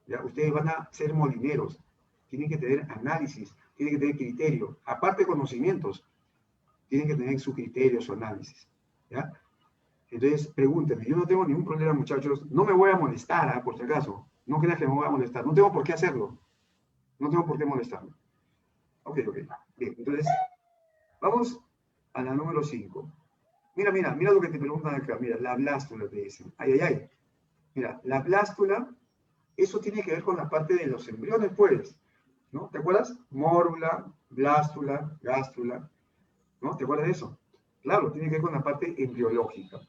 ¿ya? Ustedes van a ser molineros. Tienen que tener análisis, tienen que tener criterio. Aparte de conocimientos, tienen que tener su criterio, su análisis, ¿ya? Entonces, pregúntenme. Yo no tengo ningún problema, muchachos. No me voy a molestar, por si acaso. No creas que me voy a molestar. No tengo por qué hacerlo. No tengo por qué molestarme. Ok. Bien, entonces, vamos a la número 5. Mira lo que te preguntan acá. Mira, la blástula te dicen. Ay. Mira, la blástula, eso tiene que ver con la parte de los embriones, pues. ¿No? ¿Te acuerdas? Mórula, blástula, gástrula. ¿No? ¿Te acuerdas de eso? Claro, tiene que ver con la parte embriológica.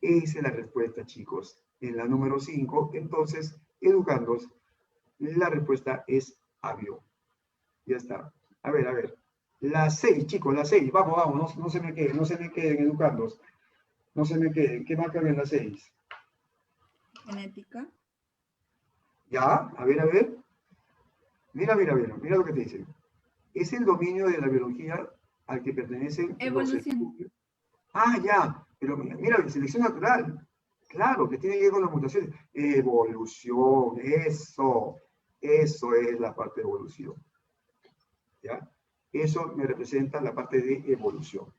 Esa es la respuesta, chicos. En la número 5, entonces, educandos, la respuesta es avión. Ya está. A ver. La 6, chicos, la 6. Vamos, no se me queden, educandos. No se me queden. ¿Qué marcan en la 6? Genética. Ya, a ver. Mira lo que te dicen. Es el dominio de la biología al que pertenecen los estudios. Ya, pero mira, selección natural. Claro, que tiene que ver con las mutaciones. Evolución, eso es la parte de evolución. ¿Ya? Eso me representa la parte de evolución.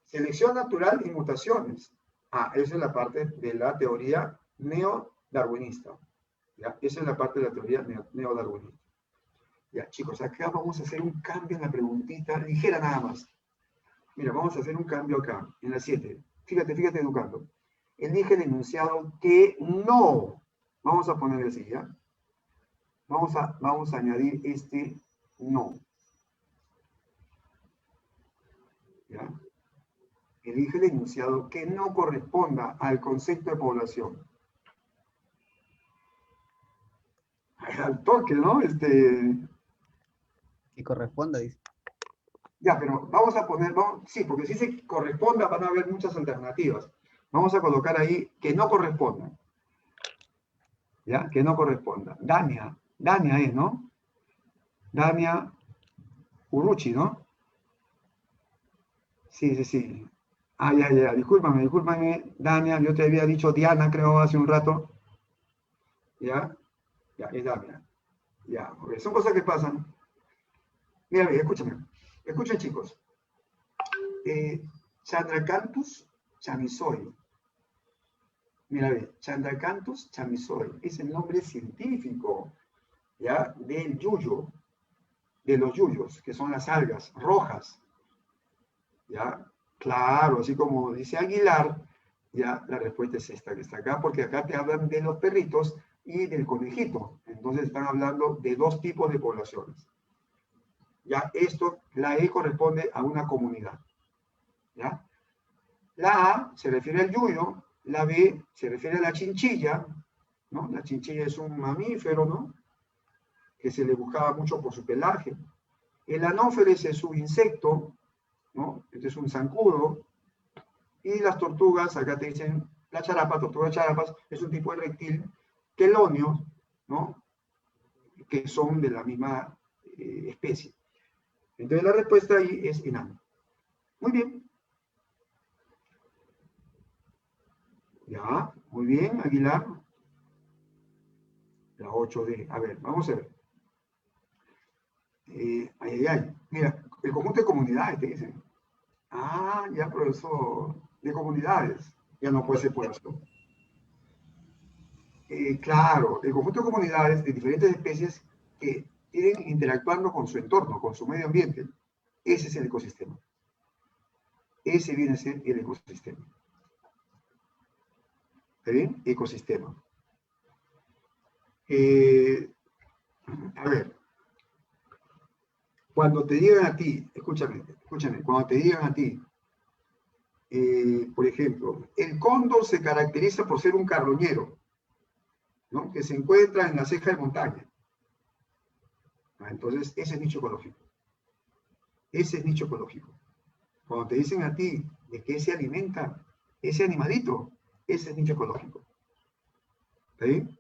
Selección natural y mutaciones. Esa es la parte de la teoría neodarwinista. ¿Ya? Esa es la parte de la teoría neodarwinista. Ya, chicos, acá vamos a hacer un cambio en la preguntita, ligera nada más. Mira, vamos a hacer un cambio acá, en la 7. Fíjate, educando. Elige el enunciado que no. Vamos a poner así, ¿ya? Vamos a añadir este no. ¿Ya? Elige el enunciado que no corresponda al concepto de población. Al toque, ¿no? Que corresponda, dice. Ya, pero vamos a poner, sí, porque si se corresponda van a haber muchas alternativas. Vamos a colocar ahí que no corresponda. ¿Ya? Que no corresponda. Dania es, ¿no? Dania Uruchi, ¿no? Sí. Ya. Discúlpame, Dania, yo te había dicho Diana, creo, hace un rato. ¿Ya? Ya, es Dania. Ya, porque son cosas que pasan. Mira, escúchame. Escuchen, chicos. Chandracanthus chamisoi. Mira, Chandracanthus chamisoi es el nombre científico, ¿ya? Del yuyo, de los yuyos, que son las algas rojas. ¿Ya? Claro, así como dice Aguilar, ya la respuesta es esta que está acá, porque acá te hablan de los perritos y del conejito. Entonces están hablando de dos tipos de poblaciones. Ya, la E corresponde a una comunidad. ¿Ya? La A se refiere al yuyo, la B se refiere a la chinchilla, ¿no? La chinchilla es un mamífero, ¿no? Que se le buscaba mucho por su pelaje. El anófeles es un insecto, ¿no? Este es un zancudo. Y las tortugas, acá te dicen, la charapa, tortugas charapas, es un tipo de reptil quelonio, ¿no? Que son de la misma especie. Entonces la respuesta ahí es enano. Muy bien. Ya, muy bien, Aguilar. La 8D. A ver, vamos a ver. Mira, el conjunto de comunidades, te dicen. Ya, profesor. De comunidades. Ya no puede ser por eso. Claro, el conjunto de comunidades de diferentes especies que tienen interactuando con su entorno, con su medio ambiente. Ese es el ecosistema. Ese viene a ser el ecosistema. ¿Está bien? Ecosistema. A ver. Cuando te digan a ti, escúchame, cuando te digan a ti, por ejemplo, el cóndor se caracteriza por ser un carroñero, ¿no? Que se encuentra en la ceja de montaña. Entonces, ese es nicho ecológico. Ese es nicho ecológico. Cuando te dicen a ti de qué se alimenta ese animalito, ese es nicho ecológico. ¿Está bien?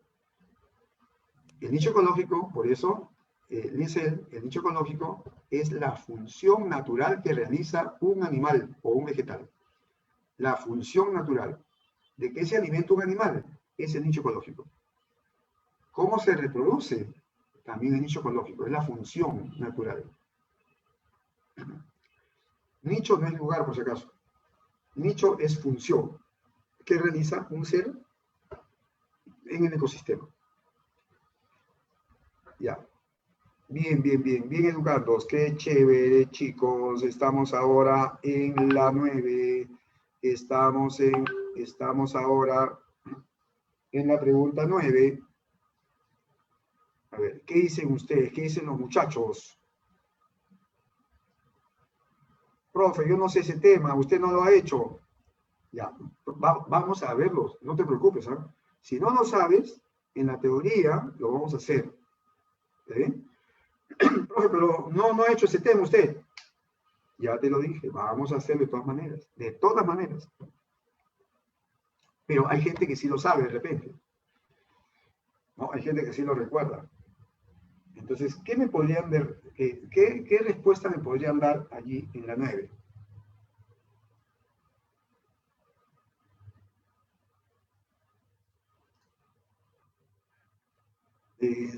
El nicho ecológico, por eso, Liesel, el nicho ecológico es la función natural que realiza un animal o un vegetal. La función natural. ¿De qué se alimenta un animal? Es el nicho ecológico. ¿Cómo se reproduce? También el nicho ecológico. Es la función natural. Nicho no es lugar, por si acaso. Nicho es función que realiza un ser en el ecosistema. Ya. Bien educados. Qué chévere, chicos. Estamos ahora en la 9. Estamos ahora en la pregunta 9. A ver, ¿qué dicen ustedes? ¿Qué dicen los muchachos? Profe, yo no sé ese tema, usted no lo ha hecho. Ya, vamos a verlo, no te preocupes, ¿eh? Si no lo sabes, en la teoría lo vamos a hacer. ¿Está bien? Profe, pero no ha hecho ese tema usted. Ya te lo dije, vamos a hacerlo de todas maneras. De todas maneras. Pero hay gente que sí lo sabe de repente. ¿No? Hay gente que sí lo recuerda. Entonces, ¿qué me podrían dar? ¿Qué respuesta me podrían dar allí en la 9?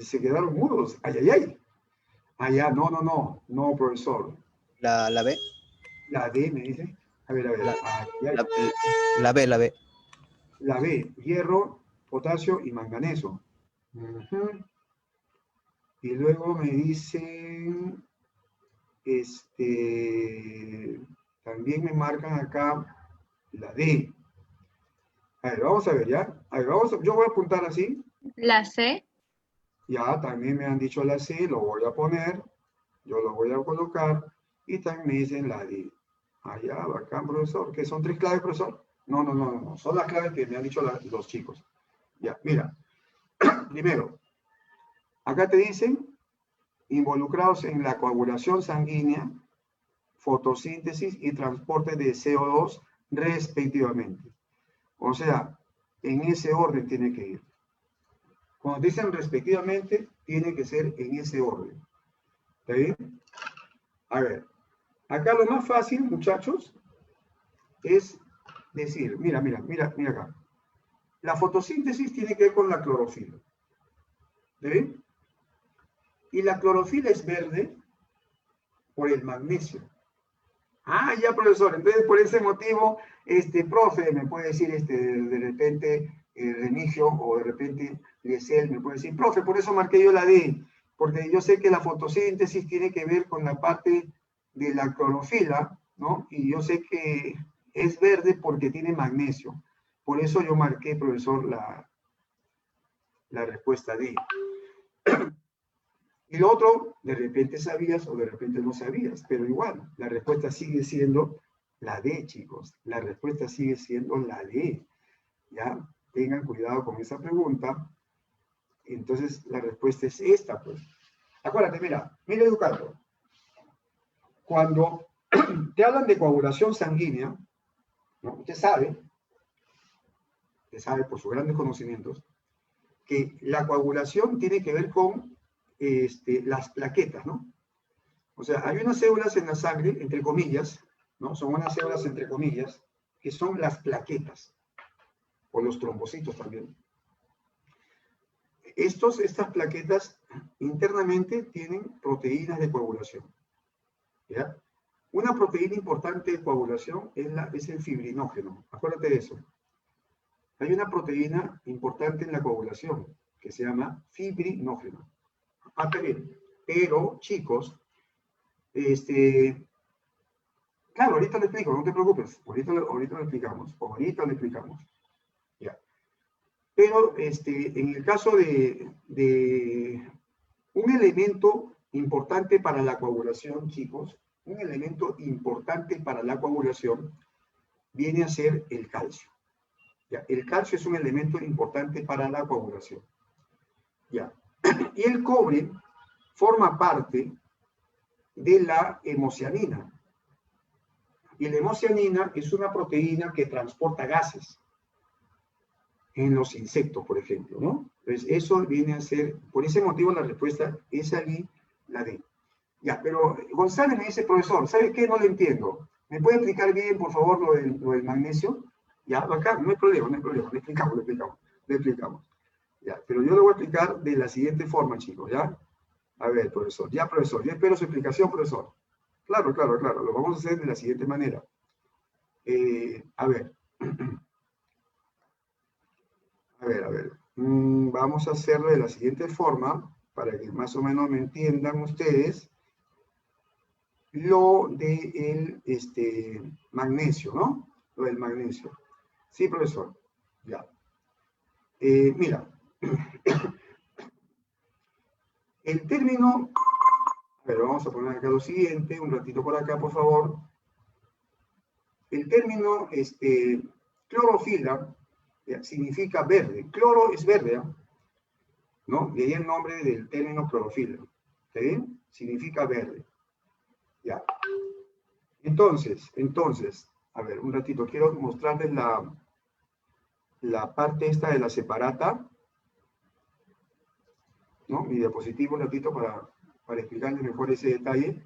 Se quedaron mudos. Ay. No, profesor. La B. La D me dice. A ver, La, aquí hay la B, la B. la B, hierro, potasio y manganeso. Ujú. Y luego me dicen, también me marcan acá la D. A ver, vamos a ver, ¿ya? A ver, yo voy a apuntar así. La C. Ya, también me han dicho la C, lo voy a poner. Yo lo voy a colocar. Y también me dicen la D. Allá, bacán, profesor. ¿Qué son 3 claves, profesor? No, no, no, no, no. Son las claves que me han dicho los chicos. Ya, mira. Primero, acá te dicen involucrados en la coagulación sanguínea, fotosíntesis y transporte de CO2 respectivamente. O sea, en ese orden tiene que ir. Cuando dicen respectivamente, tiene que ser en ese orden. ¿Está bien? A ver, acá lo más fácil, muchachos, es decir, mira acá. La fotosíntesis tiene que ver con la clorofila. ¿Está bien? Y la clorofila es verde por el magnesio. Ah, ya, profesor. Entonces, por ese motivo, profe, me puede decir, de repente, Remigio, o de repente, Liesel, me puede decir, profe, por eso marqué yo la D, porque yo sé que la fotosíntesis tiene que ver con la parte de la clorofila, ¿no? Y yo sé que es verde porque tiene magnesio. Por eso yo marqué, profesor, la respuesta D. Y lo otro, de repente sabías o de repente no sabías, pero igual, la respuesta sigue siendo la D, chicos. La respuesta sigue siendo la D. ¿Ya? Tengan cuidado con esa pregunta. Entonces, la respuesta es esta, pues. Acuérdate, mira, educando. Cuando te hablan de coagulación sanguínea, ¿no? Usted sabe por sus grandes conocimientos, que la coagulación tiene que ver con las plaquetas, ¿no? O sea, hay unas células en la sangre, entre comillas, ¿no? Son unas células entre comillas, que son las plaquetas, o los trombocitos también. Estas plaquetas internamente tienen proteínas de coagulación, ¿ya? Una proteína importante de coagulación es el fibrinógeno. Acuérdate de eso. Hay una proteína importante en la coagulación que se llama fibrinógeno. Ah, está bien. Pero, chicos, claro, ahorita lo explico, no te preocupes. Ahorita lo explicamos. Ya. Pero en el caso de un elemento importante para la coagulación, chicos, un elemento importante para la coagulación viene a ser el calcio. Ya. El calcio es un elemento importante para la coagulación. Ya. Y el cobre forma parte de la hemocianina. Y la hemocianina es una proteína que transporta gases en los insectos, por ejemplo, ¿no? Entonces, eso viene a ser, por ese motivo la respuesta es allí la D. Ya, pero González me dice, profesor, ¿sabe qué? No lo entiendo. ¿Me puede explicar bien, por favor, lo del magnesio? Ya, acá, no hay problema, le explicamos. Ya, pero yo lo voy a explicar de la siguiente forma, chicos, ¿ya? A ver, profesor, yo espero su explicación, profesor. Claro, lo vamos a hacer de la siguiente manera. A ver. A ver. Vamos a hacerlo de la siguiente forma, para que más o menos me entiendan ustedes, lo del magnesio, ¿no? Lo del magnesio. Sí, profesor. Ya. Mira. El término, a ver, vamos a poner acá lo siguiente, un ratito por acá, por favor. El término, clorofila, ya, significa verde. Cloro es verde, ¿eh? ¿No? De ahí el nombre del término clorofila. ¿Está bien? Significa verde. Ya. Entonces, a ver, un ratito, quiero mostrarles la parte esta de la separata, ¿no? Mi diapositivo un ratito para explicarles mejor ese detalle.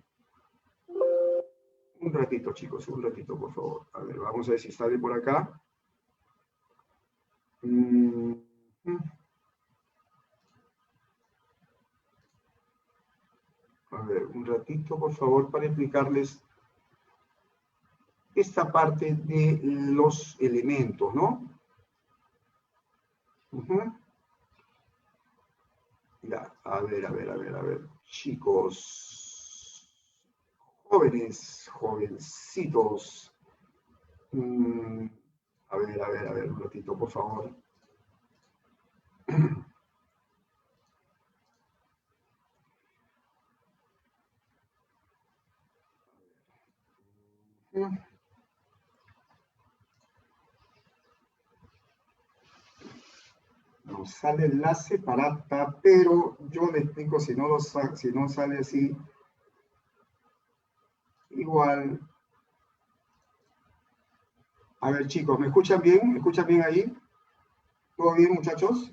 Un ratito, chicos, un ratito, por favor. A ver, vamos a ver si sale por acá. A ver, un ratito, por favor, para explicarles esta parte de los elementos, ¿no? Ya, a ver, chicos, jóvenes, jovencitos, a ver, un ratito, por favor. Nos sale enlace para pero yo le explico si no sale así, igual. A ver, chicos, ¿me escuchan bien? ¿Me escuchan bien ahí? ¿Todo bien, muchachos?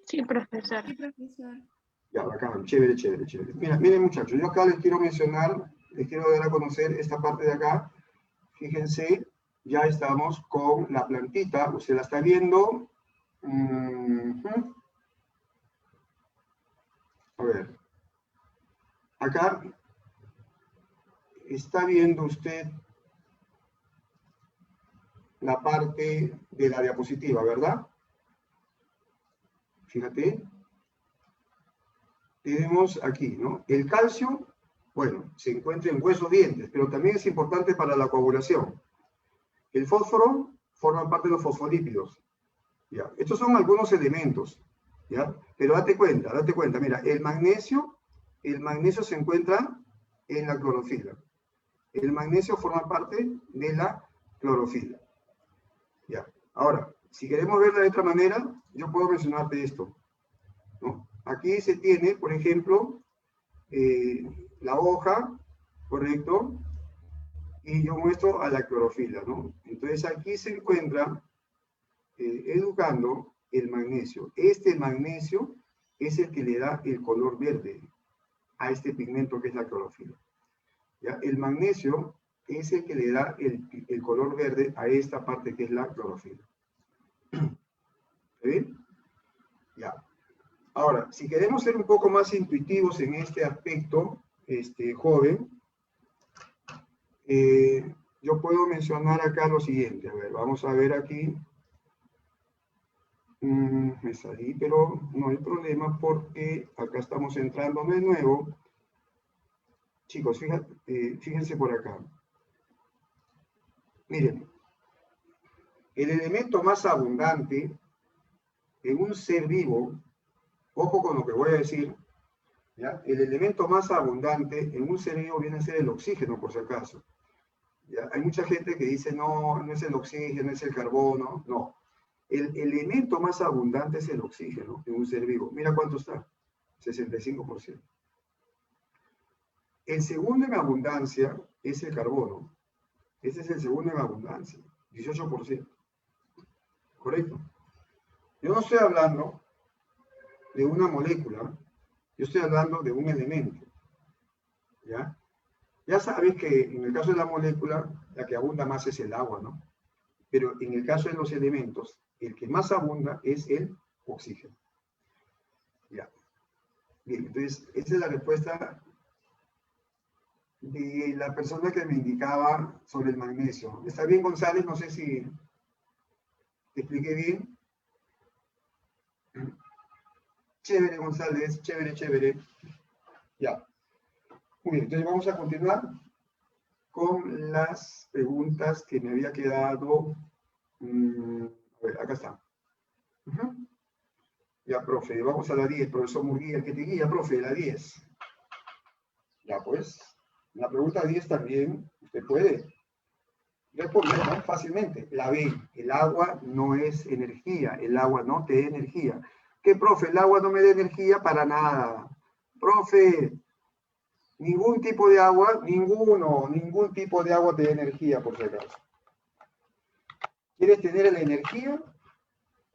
Sí, profesor. Sí, profesor. Ya, bacán, chévere. Mira, miren, muchachos, yo acá les quiero mencionar, les quiero dar a conocer esta parte de acá. Fíjense, ya estamos con la plantita, usted la está viendo. A ver, acá está viendo usted la parte de la diapositiva, ¿verdad? Fíjate. Tenemos aquí, ¿no? El calcio, bueno, se encuentra en huesos, dientes, pero también es importante para la coagulación. El fósforo forma parte de los fosfolípidos. ¿Ya? Estos son algunos elementos, ¿ya? Pero date cuenta, mira, el magnesio se encuentra en la clorofila. El magnesio forma parte de la clorofila. ¿Ya? Ahora, si queremos verla de otra manera, yo puedo mencionarte esto, ¿no? Aquí se tiene, por ejemplo, la hoja, ¿correcto? Y yo muestro a la clorofila, ¿no? Entonces aquí se encuentra educando el magnesio. Este magnesio es el que le da el color verde a este pigmento que es la clorofila. ¿Ya? El magnesio es el que le da el color verde a esta parte que es la clorofila. ¿Está bien? Ya. Ahora, si queremos ser un poco más intuitivos en este aspecto, joven, yo puedo mencionar acá lo siguiente. A ver, vamos a ver aquí. Me salí, pero no hay problema porque acá estamos entrando de nuevo. Chicos, fíjense por acá. Miren, el elemento más abundante en un ser vivo, ojo con lo que voy a decir, ¿ya? El elemento más abundante en un ser vivo viene a ser el oxígeno, por si acaso. ¿Ya? Hay mucha gente que dice, no, no es el oxígeno, es el carbono. No. El elemento más abundante es el oxígeno en un ser vivo. Mira cuánto está, 65%. El segundo en abundancia es el carbono. Ese es el segundo en abundancia, 18%. ¿Correcto? Yo no estoy hablando de una molécula, yo estoy hablando de un elemento. ¿Ya? Ya sabes que en el caso de la molécula, la que abunda más es el agua, ¿no? Pero en el caso de los elementos, el que más abunda es el oxígeno. Ya. Bien, entonces, esa es la respuesta de la persona que me indicaba sobre el magnesio. ¿Está bien, González? No sé si te expliqué bien. Chévere, González, chévere. Ya. Muy bien, entonces vamos a continuar con las preguntas que me había quedado. A ver, acá está. Ya, profe, vamos a la 10, profesor Murguía, el que te guía, profe, la 10. Ya, pues, la pregunta 10 también, usted puede responder, ¿no? Fácilmente. La B, el agua no es energía, el agua no te da energía. ¿Qué, profe? El agua no me da energía para nada. Profe, ningún tipo de agua, ningún tipo de agua te da energía, por si acaso. ¿Quieres tener la energía?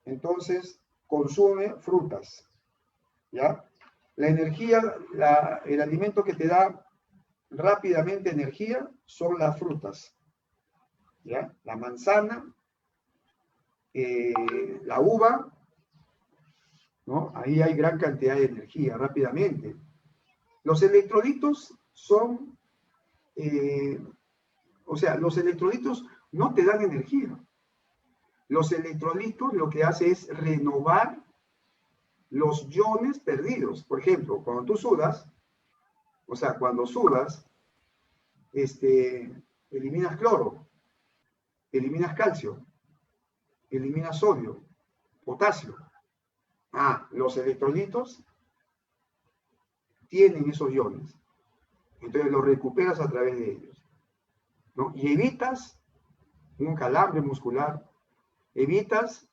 Entonces, consume frutas. ¿Ya? La energía, el alimento que te da rápidamente energía son las frutas. ¿Ya? La manzana, la uva, ¿no? Ahí hay gran cantidad de energía rápidamente. Los electrolitos son O sea, los electrolitos no te dan energía. Los electrolitos lo que hace es renovar los iones perdidos. Por ejemplo, cuando tú sudas, o sea, cuando sudas, eliminas cloro, eliminas calcio, eliminas sodio, potasio. Los electrolitos tienen esos iones. Entonces los recuperas a través de ellos, ¿no? Y evitas un calambre muscular, evitas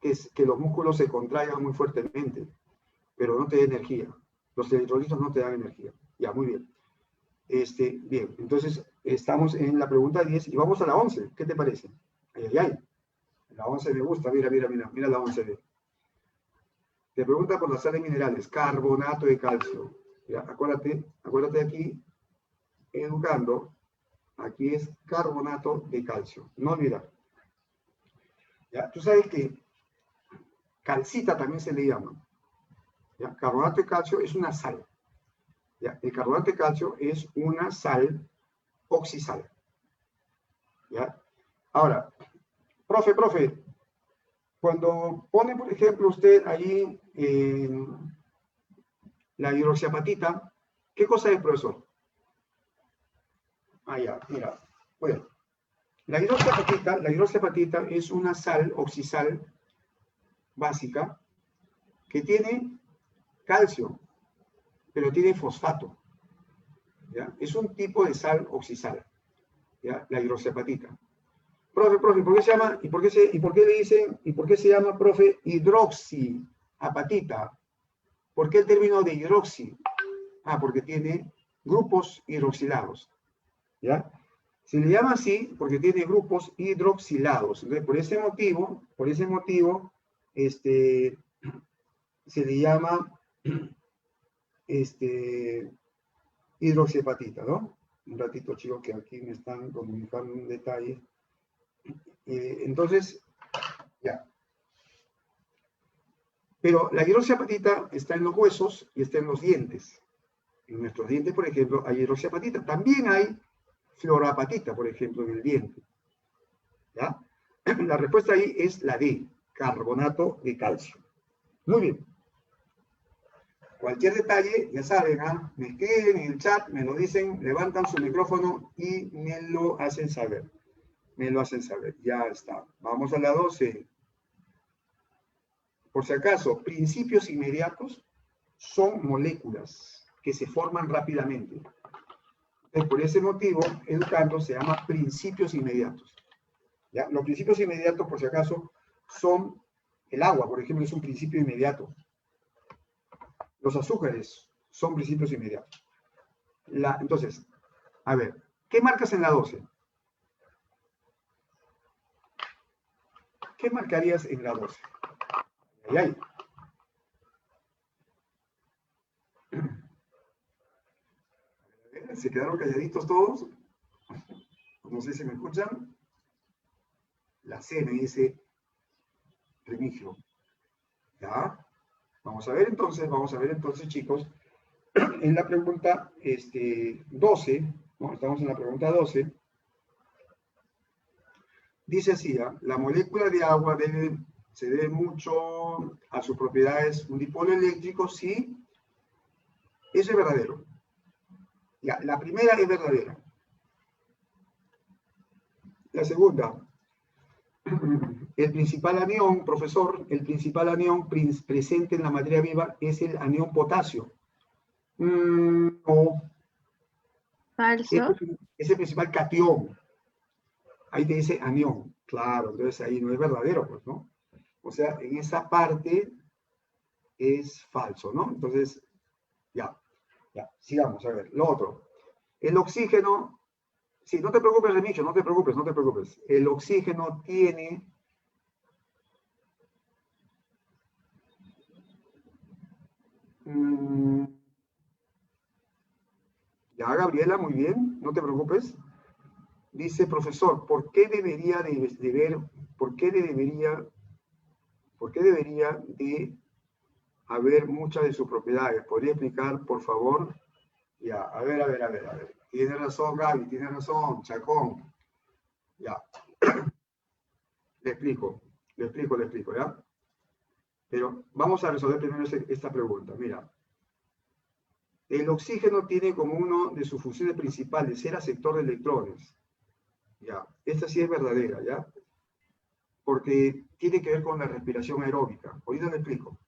que los músculos se contraigan muy fuertemente, pero no te da energía. Los electrolitos no te dan energía. Ya, muy bien. Bien, entonces estamos en la pregunta 10 y vamos a la 11. ¿Qué te parece? Ay, ay, ay. La 11 me gusta. Mira la 11. Te pregunta por las sales minerales. Carbonato de calcio. Ya, acuérdate aquí, educando, aquí es carbonato de calcio. No olvidar. Ya, tú sabes que calcita también se le llama. ¿Ya? Carbonato de calcio es una sal. ¿Ya? El carbonato de calcio es una sal oxisal. ¿Ya? Ahora, profe, cuando pone, por ejemplo, usted ahí la hidroxiapatita, ¿qué cosa es, profesor? Ya, mira. Bueno, la hidroxiapatita es una sal oxisal básica que tiene calcio, pero tiene fosfato. ¿Ya? Es un tipo de sal oxisal, ¿ya? La hidroxiapatita. Profe, ¿por qué se llama, y por qué se llama, profe, hidroxiapatita? ¿Por qué el término de hidroxi? Porque tiene grupos hidroxilados, ¿ya? Se le llama así porque tiene grupos hidroxilados. Entonces, por ese motivo, se le llama, hidroxiapatita, ¿no? Un ratito, chicos, que aquí me están comunicando un detalle. Entonces, ya. Pero la hidroxiapatita está en los huesos y está en los dientes. En nuestros dientes, por ejemplo, hay hidroxiapatita. También hay fluoroapatita, por ejemplo, en el diente. ¿Ya? La respuesta ahí es la D, carbonato de calcio. Muy bien. Cualquier detalle, ya saben, me escriben en el chat, me lo dicen, levantan su micrófono y me lo hacen saber. Ya está. Vamos a la 12. Por si acaso, principios inmediatos son moléculas que se forman rápidamente. Entonces, por ese motivo, educando se llama principios inmediatos. ¿Ya? Los principios inmediatos, por si acaso, son el agua, por ejemplo, es un principio inmediato. Los azúcares son principios inmediatos. Entonces, a ver, ¿qué marcas en la 12? ¿Qué marcarías en la 12? Ay. ¿Se quedaron calladitos todos? No sé si me escuchan. La C me dice Remigio. ¿Ya? Vamos a ver entonces, chicos, en la pregunta 12, ¿no? Estamos en la pregunta 12. Dice así, la molécula de agua se debe mucho a sus propiedades, un dipolo eléctrico, sí. Eso es verdadero. Ya, la primera es verdadera. La segunda, el principal anión, profesor, el principal anión presente en la materia viva es el anión potasio. No. Falso. Es el principal catión. Ahí te dice anión. Claro, entonces ahí no es verdadero, pues, ¿no? O sea, en esa parte es falso, ¿no? Entonces, ya, sigamos, a ver, lo otro. El oxígeno, sí, no te preocupes, Remigio, no te preocupes. El oxígeno tiene ya, Gabriela, muy bien, no te preocupes. Dice, profesor, ¿por qué debería de haber muchas de sus propiedades? ¿Podría explicar, por favor? Ya, a ver. Tiene razón, Gaby, tiene razón, Chacón. Ya. Le explico, ¿ya? Pero vamos a resolver primero esta pregunta. Mira, el oxígeno tiene como uno de sus funciones principales ser aceptor de electrones. Ya, esta sí es verdadera, ¿ya? Porque tiene que ver con la respiración aeróbica. Ahorita le explico.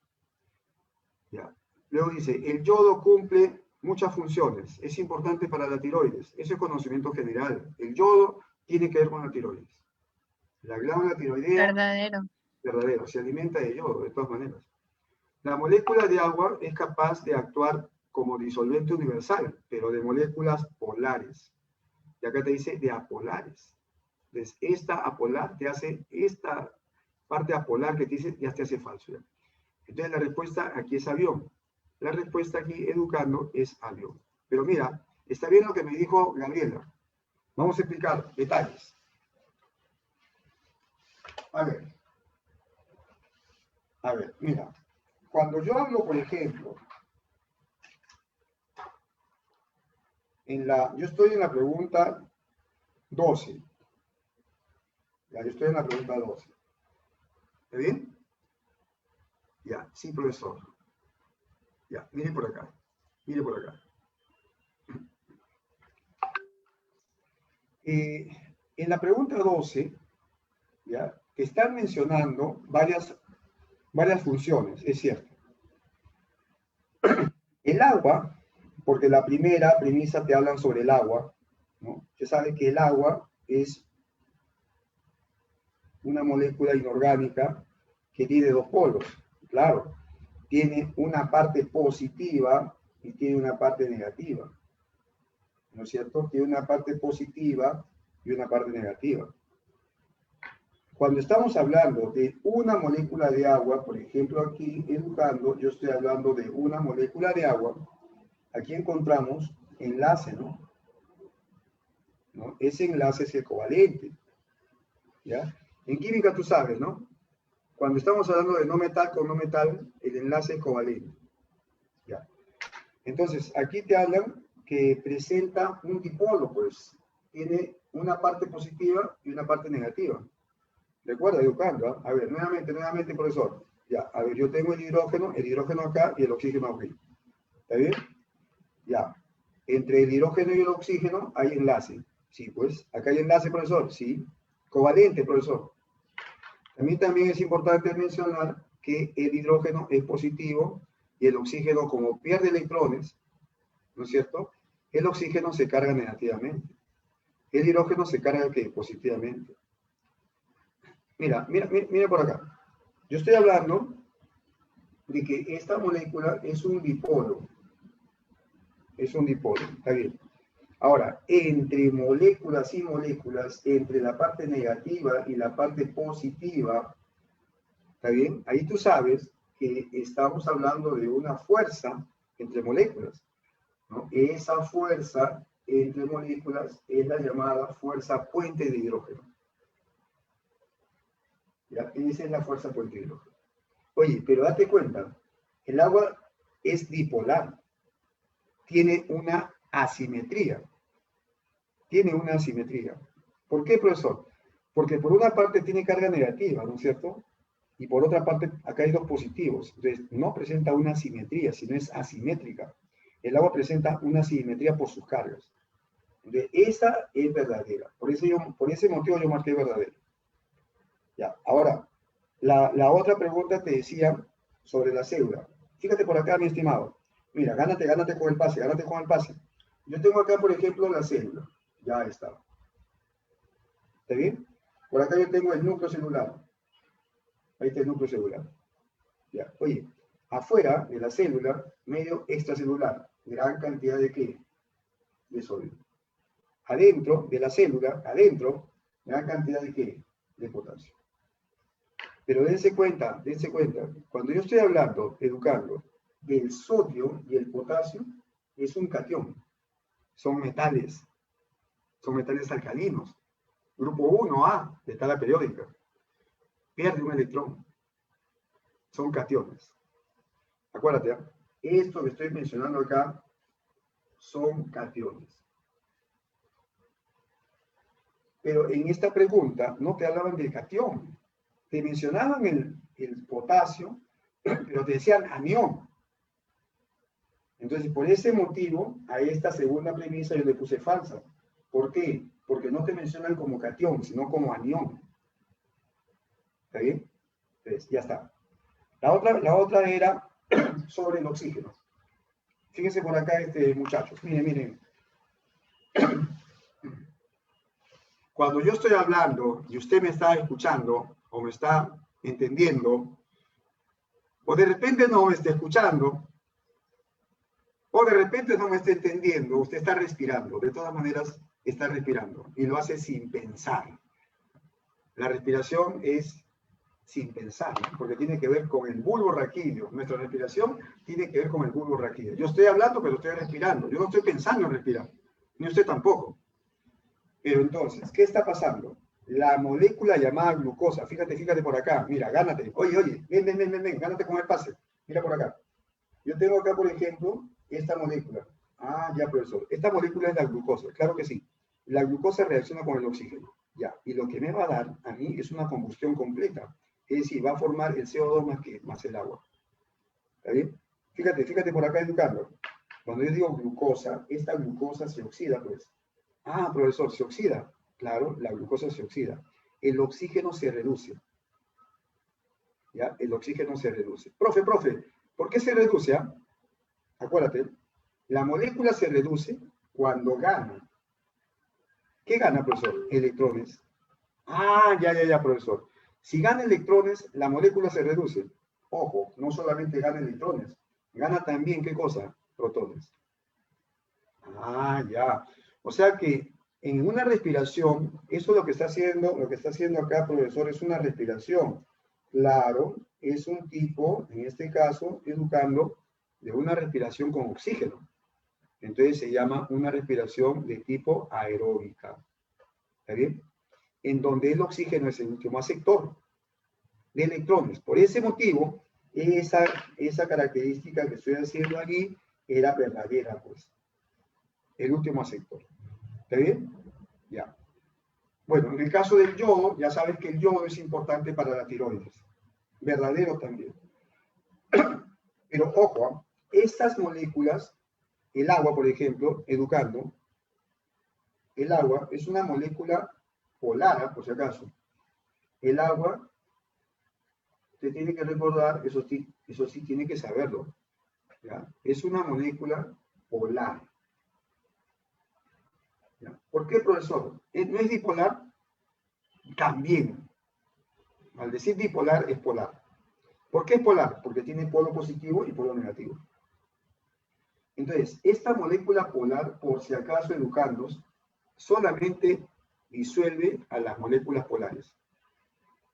Ya. Luego dice, el yodo cumple muchas funciones. Es importante para la tiroides. Eso es conocimiento general. El yodo tiene que ver con la tiroides. La glándula tiroidea, Verdadero. verdadero, se alimenta de yodo, de todas maneras. La molécula de agua es capaz de actuar como disolvente universal, pero de moléculas polares. Y acá te dice de apolares. Entonces, esta apolar te hace, esta parte apolar que te dice, ya te hace falso. ¿Ya? Entonces, la respuesta aquí es avión. La respuesta aquí, educando, es avión. Pero mira, está bien lo que me dijo Gabriela. Vamos a explicar detalles. A ver, mira. Cuando yo hablo, por ejemplo, yo estoy en la pregunta 12. Ya, yo estoy en la pregunta 12. ¿Está bien? Ya, sí, profesor. Ya, mire por acá. Mire por acá. En la pregunta 12, ya, te están mencionando varias funciones, es cierto. El agua, porque la primera premisa te hablan sobre el agua, ¿no? Se sabe que el agua es una molécula inorgánica que tiene dos polos. Claro, tiene una parte positiva y tiene una parte negativa. ¿No es cierto? Tiene una parte positiva y una parte negativa. Cuando estamos hablando de una molécula de agua, por ejemplo aquí educando, yo estoy hablando de una molécula de agua, aquí encontramos enlace, ¿no? Ese enlace es el covalente, ¿ya? En química tú sabes, ¿no? Cuando estamos hablando de no metal con no metal, el enlace es covalente, ¿ya? Entonces, aquí te hablan que presenta un dipolo, pues, tiene una parte positiva y una parte negativa. Recuerda, educando, ¿eh? A ver, nuevamente, profesor. Ya, a ver, yo tengo el hidrógeno acá y el oxígeno aquí. ¿Está bien? Ya. Entre el hidrógeno y el oxígeno hay enlace. Sí, pues. Acá hay enlace, profesor. Sí. Covalente, profesor. A mí también es importante mencionar que el hidrógeno es positivo y el oxígeno, como pierde electrones, ¿no es cierto? El oxígeno se carga negativamente. El hidrógeno se carga ¿qué? Positivamente. Mira por acá. Yo estoy hablando de que esta molécula es un dipolo. Es un dipolo, está bien. Ahora, entre moléculas y moléculas, entre la parte negativa y la parte positiva, ¿está bien? Ahí tú sabes que estamos hablando de una fuerza entre moléculas, ¿no? Esa fuerza entre moléculas es la llamada fuerza puente de hidrógeno. ¿Ya? Esa es la fuerza puente de hidrógeno. Oye, pero date cuenta, el agua es dipolar, tiene una asimetría. ¿Por qué, profesor? Porque por una parte tiene carga negativa, ¿no es cierto? Y por otra parte, acá hay dos positivos. Entonces, no presenta una simetría, sino es asimétrica. El agua presenta una simetría por sus cargas. Entonces, esa es verdadera. Por ese motivo yo marqué verdadero. Ya, ahora, la otra pregunta te decía sobre la cédula. Fíjate por acá, mi estimado. Mira, gánate con el pase. Yo tengo acá, por ejemplo, la célula. Ya está. ¿Está bien? Por acá yo tengo el núcleo celular. Ahí está el núcleo celular. Ya. Oye, afuera de la célula, medio extracelular, gran cantidad de ¿qué? De sodio. Adentro de la célula, gran cantidad de ¿qué? De potasio. Pero dense cuenta, cuando yo estoy hablando, educando, del sodio y el potasio, es un catión. Son metales alcalinos. Grupo 1A de tabla periódica. Pierde un electrón. Son cationes. Acuérdate, ¿eh? Esto que estoy mencionando acá son cationes. Pero en esta pregunta no te hablaban del catión. Te mencionaban el potasio, pero te decían anión. Entonces, por ese motivo, a esta segunda premisa yo le puse falsa. ¿Por qué? Porque no te mencionan como catión, sino como anión. ¿Está bien? Entonces, ya está. La otra era sobre el oxígeno. Fíjense por acá, muchachos. Miren, miren. Cuando yo estoy hablando y usted me está escuchando o me está entendiendo, o de repente no me está escuchando, o de repente no me está entendiendo, usted está respirando. De todas maneras, está respirando y lo hace sin pensar. La respiración es sin pensar, ¿no? Porque tiene que ver con el bulbo raquídeo. Nuestra respiración tiene que ver con el bulbo raquídeo. Yo estoy hablando, pero estoy respirando. Yo no estoy pensando en respirar, ni usted tampoco. Pero entonces, ¿qué está pasando? La molécula llamada glucosa, fíjate por acá, mira, gánate. Oye, ven, gánate con el pase. Mira por acá. Yo tengo acá, por ejemplo, esta molécula. Ah, ya, profesor. Esta molécula es la glucosa, claro que sí. La glucosa reacciona con el oxígeno. Ya, y lo que me va a dar a mí es una combustión completa. Es decir, va a formar el CO2 más el agua. ¿Está bien? Fíjate por acá, educando. Cuando yo digo glucosa, esta glucosa se oxida, pues. Ah, profesor, ¿se oxida? Claro, la glucosa se oxida. El oxígeno se reduce. ¿Ya? El oxígeno se reduce. Profe, ¿por qué se reduce? Ah? Acuérdate, la molécula se reduce cuando gana. ¿Qué gana, profesor? Electrones. Ah, ya, profesor. Si gana electrones, la molécula se reduce. Ojo, no solamente gana electrones, gana también, ¿qué cosa? Protones. Ah, ya. O sea que en una respiración, eso es lo que está haciendo acá, profesor, es una respiración. Claro, es un tipo, en este caso, educando, de una respiración con oxígeno. Entonces se llama una respiración de tipo aeróbica. ¿Está bien? En donde el oxígeno es el último aceptor de electrones. Por ese motivo, esa característica que estoy haciendo aquí era verdadera, pues. El último aceptor. ¿Está bien? Ya. Bueno, en el caso del yodo, ya sabes que el yodo es importante para la tiroides. Verdadero también. Pero ojo, estas moléculas, el agua, por ejemplo, educando, el agua es una molécula polar, por si acaso. El agua, te tiene que recordar, eso sí tiene que saberlo. ¿Ya? Es una molécula polar. ¿Ya? ¿Por qué, profesor? ¿No es dipolar? También. Al decir dipolar, es polar. ¿Por qué es polar? Porque tiene polo positivo y polo negativo. Entonces, esta molécula polar, por si acaso, educandos, solamente disuelve a las moléculas polares.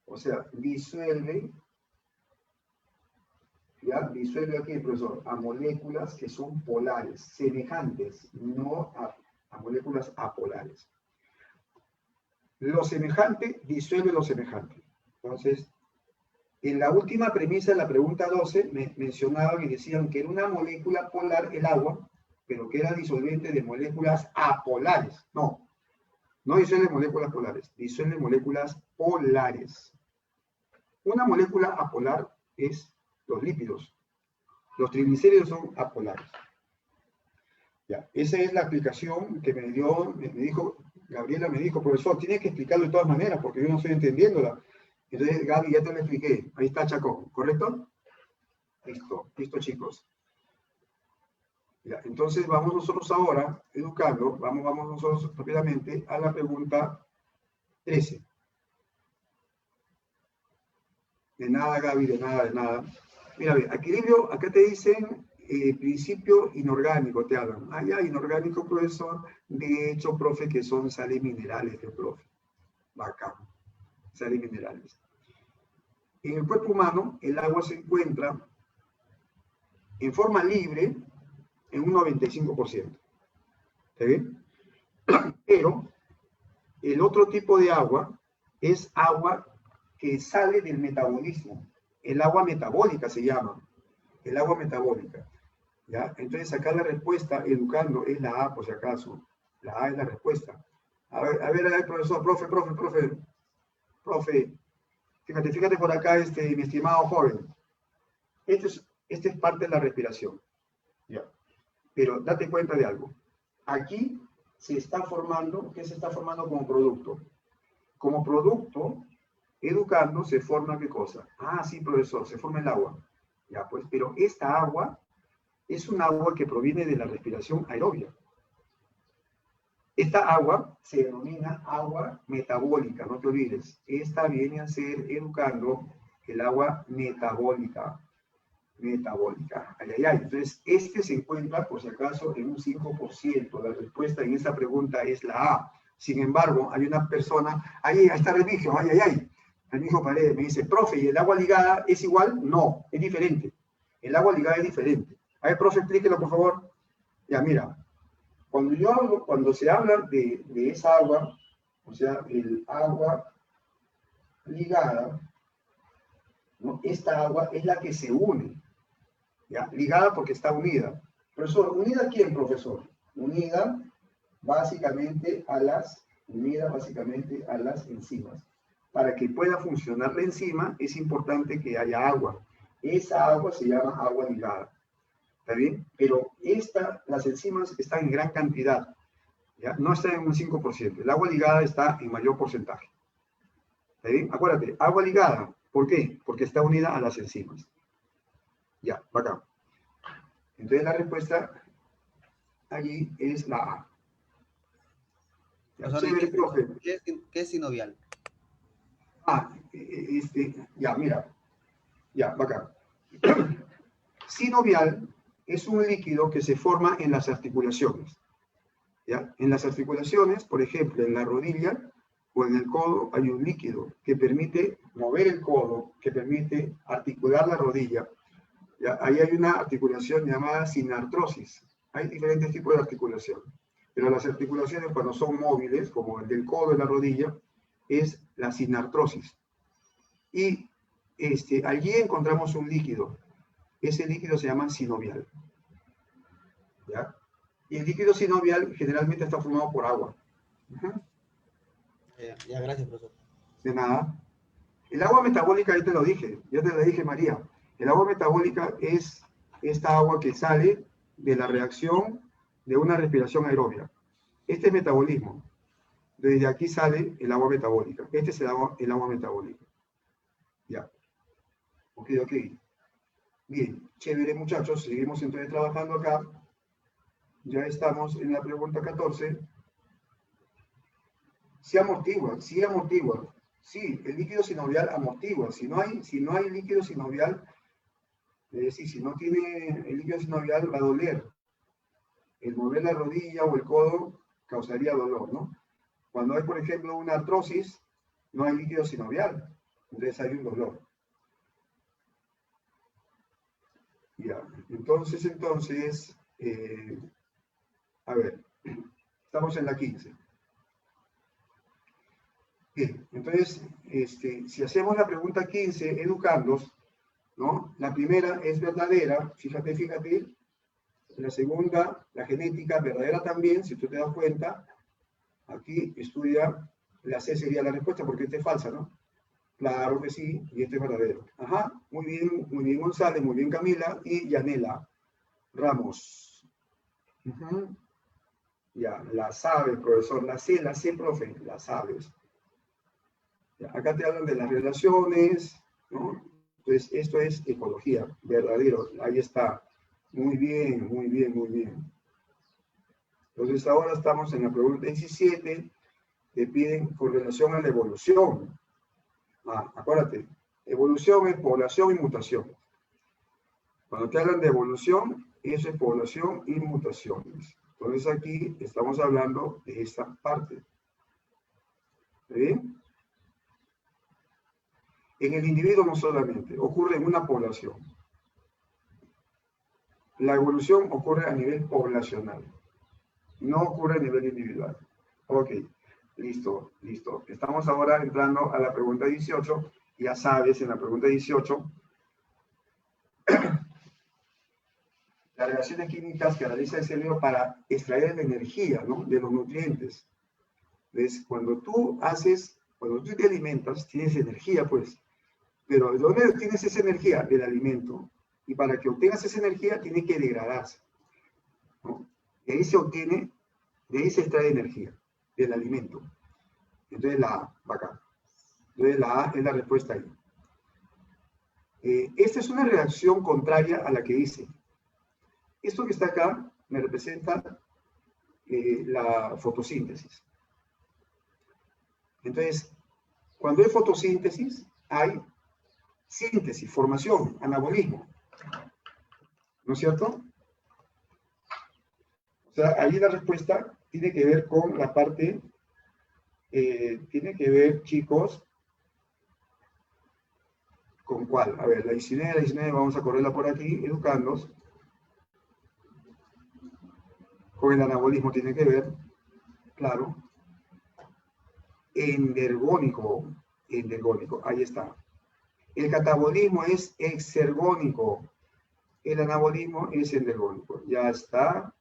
O sea, disuelve, ¿ya? Disuelve aquí, profesor, a moléculas que son polares, semejantes, no a moléculas apolares. Lo semejante disuelve lo semejante. Entonces, en la última premisa de la pregunta 12, me mencionaban y decían que era una molécula polar el agua, pero que era disolvente de moléculas apolares. No disuelve moléculas polares, disuelve moléculas polares. Una molécula apolar es los lípidos. Los triglicéridos son apolares. Ya, esa es la explicación que me dijo, Gabriela me dijo, profesor, tienes que explicarlo de todas maneras, porque yo no estoy entendiéndola. Entonces, Gaby, ya te lo expliqué. Ahí está, Chacón, ¿correcto? Listo, chicos. Ya, entonces, vamos nosotros ahora, educando, vamos nosotros rápidamente a la pregunta 13. De nada, Gaby, de nada. Mira, equilibrio, acá te dicen principio inorgánico, te hablan. Ah, ya, inorgánico, profesor. De hecho, profe, que son sales minerales, profe. Bacán. Sales minerales. En el cuerpo humano, el agua se encuentra en forma libre en un 95%. ¿Está bien? Pero el otro tipo de agua es agua que sale del metabolismo. El agua metabólica se llama. El agua metabólica. ¿Ya? Entonces acá la respuesta, educando, es la A, por si acaso. La A es la respuesta. A a ver, profesor, profe. Fíjate por acá, mi estimado joven. Este es parte de la respiración. Ya. Pero date cuenta de algo. Aquí se está formando, ¿qué se está formando como producto? Como producto, educando, se forma ¿qué cosa? Ah, sí, profesor, se forma el agua. Ya, pues, pero esta agua es un agua que proviene de la respiración aerobia. Esta agua se denomina agua metabólica, no te olvides. Esta viene a ser educando el agua metabólica. Metabólica. Ay, ay, ay. Entonces, se encuentra, por si acaso, en un 5%. La respuesta en esta pregunta es la A. Sin embargo, hay una persona, ahí está Remigio, ay, ay, ay. Remigio Paredes me dice, profe, ¿y el agua ligada es igual? No, es diferente. El agua ligada es diferente. A ver, profe, explíquelo, por favor. Ya, mira. Cuando se habla de esa agua, o sea, el agua ligada, ¿no? Esta agua es la que se une, ¿ya? Ligada porque está unida. Profesor, ¿unida a quién, profesor? Unida básicamente a las enzimas. Para que pueda funcionar la enzima, es importante que haya agua. Esa agua se llama agua ligada. ¿Está bien? Pero las enzimas están en gran cantidad, ¿ya? No están en un 5%. El agua ligada está en mayor porcentaje. ¿Está bien? Acuérdate, agua ligada. ¿Por qué? Porque está unida a las enzimas. Ya, acá. Entonces la respuesta allí es la A. Ya, chévere, profe. ¿Qué es sinovial? Ya, mira. Ya, acá. Sinovial es un líquido que se forma en las articulaciones. ¿Ya? En las articulaciones, por ejemplo, en la rodilla o en el codo, hay un líquido que permite mover el codo, que permite articular la rodilla. ¿Ya? Ahí hay una articulación llamada sinartrosis. Hay diferentes tipos de articulación. Pero las articulaciones, cuando son móviles, como el del codo y la rodilla, es la sinartrosis. Y allí encontramos un líquido. Ese líquido se llama sinovial. ¿Ya? Y el líquido sinovial generalmente está formado por agua. Ya, gracias, profesor. De nada. El agua metabólica, ya te lo dije, María. El agua metabólica es esta agua que sale de la reacción de una respiración aerobia. Este es metabolismo. Desde aquí sale el agua metabólica. Este es el agua metabólica. Ya. Ok. Bien, chévere, muchachos. Seguimos entonces trabajando acá. Ya estamos en la pregunta 14. Sí amortigua. Sí, el líquido sinovial amortigua. Si no hay líquido sinovial, es decir, si no tiene el líquido sinovial, va a doler. El mover la rodilla o el codo causaría dolor, ¿no? Cuando hay, por ejemplo, una artrosis, no hay líquido sinovial. Entonces hay un dolor. Ya, entonces, a ver, estamos en la 15. Bien, entonces, si hacemos la pregunta 15, educandos, ¿no? La primera es verdadera, fíjate. La segunda, la genética, verdadera también, si tú te das cuenta. Aquí estudia, la C sería la respuesta porque esta es falsa, ¿no? Claro que sí, y este es verdadero. Ajá, muy bien González, muy bien Camila y Yanela Ramos. Ya, la sabes, profesor, la C, profe, la sabes. Ya, acá te hablan de las relaciones, ¿no? Entonces, esto es ecología, verdadero, ahí está. Muy bien. Entonces, ahora estamos en la pregunta 17, te piden con relación a la evolución. Acuérdate, evolución es población y mutación. Cuando te hablan de evolución, eso es población y mutaciones. Entonces aquí estamos hablando de esta parte. ¿Está bien? En el individuo no solamente, ocurre en una población. La evolución ocurre a nivel poblacional, no ocurre a nivel individual. Ok, listo. Estamos ahora entrando a la pregunta 18. Ya sabes, en la pregunta 18, las reacciones químicas que realiza el cerebro para extraer la energía, ¿no? De los nutrientes. ¿Ves? Cuando tú te alimentas, tienes energía, pues. Pero ¿de dónde tienes esa energía? Del alimento. Y para que obtengas esa energía, tiene que degradarse, ¿no? Y ahí se obtiene, de ahí se extrae energía, del alimento. Entonces la A va acá. Entonces la A es la respuesta ahí. Esta es una reacción contraria a la que hice. Esto que está acá me representa la fotosíntesis. Entonces, cuando hay fotosíntesis, hay síntesis, formación, anabolismo. ¿No es cierto? O sea, ahí la respuesta tiene que ver con la parte, tiene que ver, chicos, ¿con cuál? A ver, la 19, vamos a correrla por aquí, educandos. Con el anabolismo tiene que ver, claro. Endergónico, ahí está. El catabolismo es exergónico, el anabolismo es endergónico. Ya está.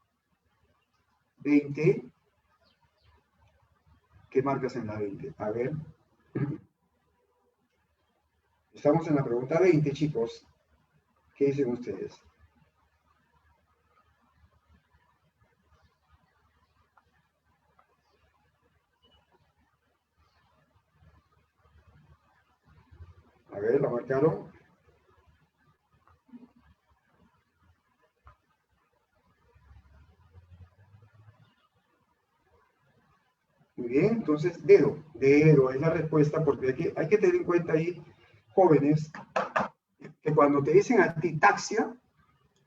20. ¿Qué marcas en la 20? A ver. Estamos en la pregunta 20, chicos. ¿Qué dicen ustedes? A ver, ¿la marcaron? Muy bien, entonces dedo es la respuesta, porque hay que tener en cuenta ahí, jóvenes, que cuando te dicen a ti taxia,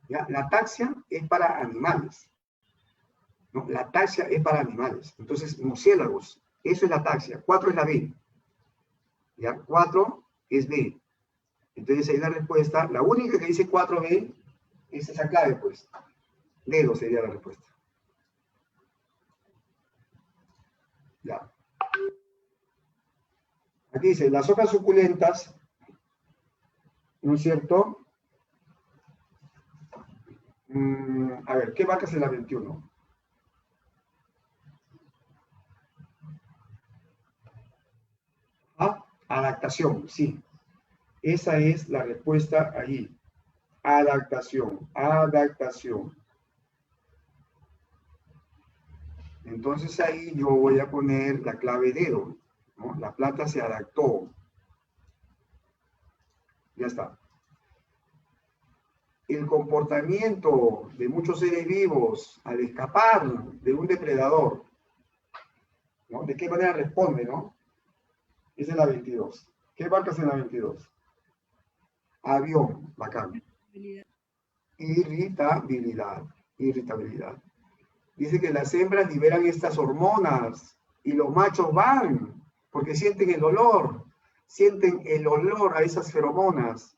¿ya? La taxia es para animales, ¿no? La taxia es para animales. Entonces, murciélagos, eso es la taxia. 4 es la B. ¿Ya? 4 es B. Entonces ahí la respuesta, la única que dice 4B es esa clave, pues. Dedo sería la respuesta. Ya. Aquí dice, las hojas suculentas, ¿no es cierto? A ver, ¿qué marcas en la 21? Ah, adaptación, sí. Esa es la respuesta allí. Adaptación. Entonces ahí yo voy a poner la clave dedo, ¿no? La planta se adaptó. Ya está. El comportamiento de muchos seres vivos al escapar de un depredador, ¿no? ¿De qué manera responde, no? Esa es la 22. ¿Qué marcas en la 22? Avión, bacán. Irritabilidad. Dice que las hembras liberan estas hormonas y los machos van porque sienten el olor a esas feromonas.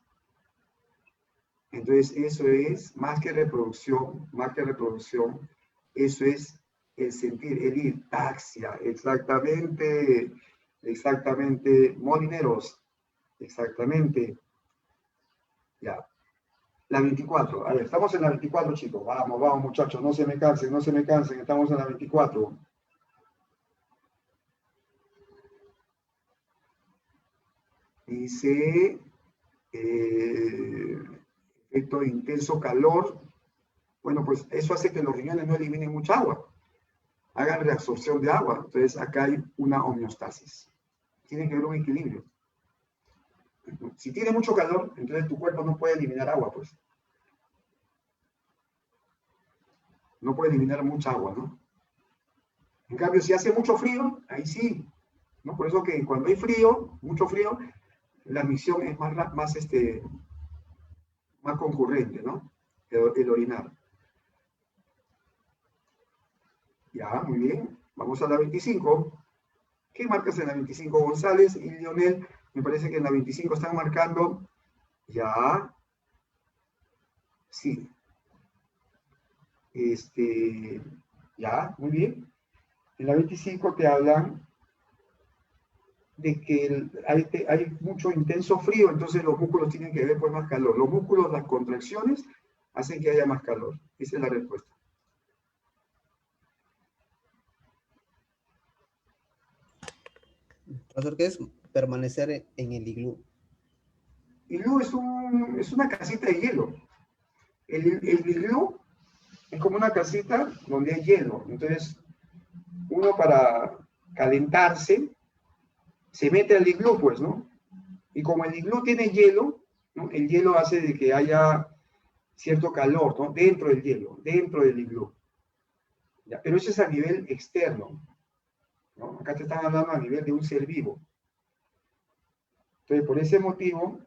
Entonces eso es más que reproducción, eso es el sentir, el ir, taxia, exactamente, molineros, exactamente. Ya. La 24, a ver, estamos en la 24, chicos. Vamos, muchachos, no se me cansen, estamos en la 24. Dice, efecto de intenso calor. Bueno, pues eso hace que los riñones no eliminen mucha agua, hagan reabsorción de agua. Entonces acá hay una homeostasis. Tiene que haber un equilibrio. Si tiene mucho calor, entonces tu cuerpo no puede eliminar agua, pues. No puede eliminar mucha agua, ¿no? En cambio, si hace mucho frío, ahí sí, ¿no? Por eso que cuando hay frío, mucho frío, la misión es más concurrente, ¿no? El orinar. Ya, muy bien. Vamos a la 25. ¿Qué marcas en la 25, González y Lionel? Me parece que en la 25 están marcando. Ya. Sí. Ya, muy bien. En la 25 te hablan de que hay mucho intenso frío, entonces los músculos tienen que ver por más calor. Los músculos, las contracciones, hacen que haya más calor. Esa es la respuesta. Profesor, ¿qué es permanecer en el iglú? Iglú es una casita de hielo. El iglú es como una casita donde hay hielo. Entonces, uno para calentarse se mete al iglú, pues, ¿no? Y como el iglú tiene hielo, ¿no? El hielo hace de que haya cierto calor, ¿no? Dentro del hielo, dentro del iglú. ¿Ya? Pero eso es a nivel externo, ¿no? Acá te están hablando a nivel de un ser vivo. Entonces, por ese motivo,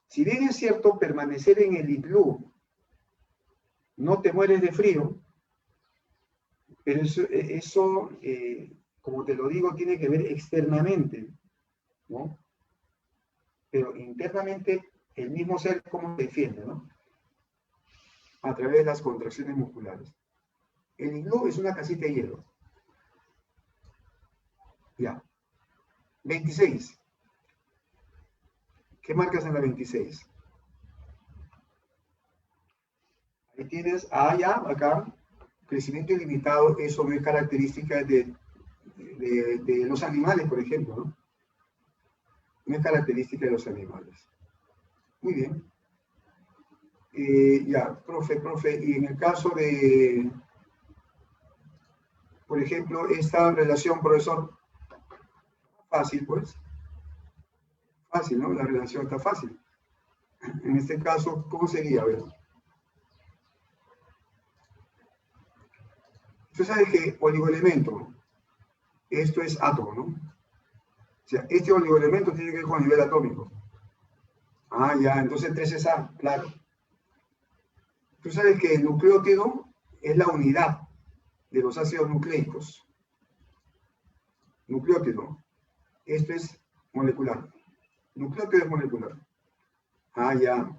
si bien es cierto, permanecer en el iglú no te mueres de frío, pero eso como te lo digo, tiene que ver externamente, ¿no? Pero internamente, el mismo ser, ¿cómo se defiende, no? A través de las contracciones musculares. El iglú es una casita de hielo. Ya. 26. ¿Qué marcas en la 26? Ahí tienes, ya, acá, crecimiento ilimitado, eso no es característica de los animales, por ejemplo, ¿no? No es característica de los animales. Muy bien. Ya, profe, y en el caso de, por ejemplo, esta relación, profesor, fácil, pues. Fácil, ¿no? La relación está fácil. En este caso, ¿cómo sería? A ver. Usted sabe que oligoelemento, esto es átomo, ¿no? O sea, este oligoelemento tiene que ver con el nivel atómico. Ya, entonces 3 es A, claro. Tú sabes que el nucleótido es la unidad de los ácidos nucleicos. Nucleótido. Esto es molecular. Nucleótido es molecular. Ya.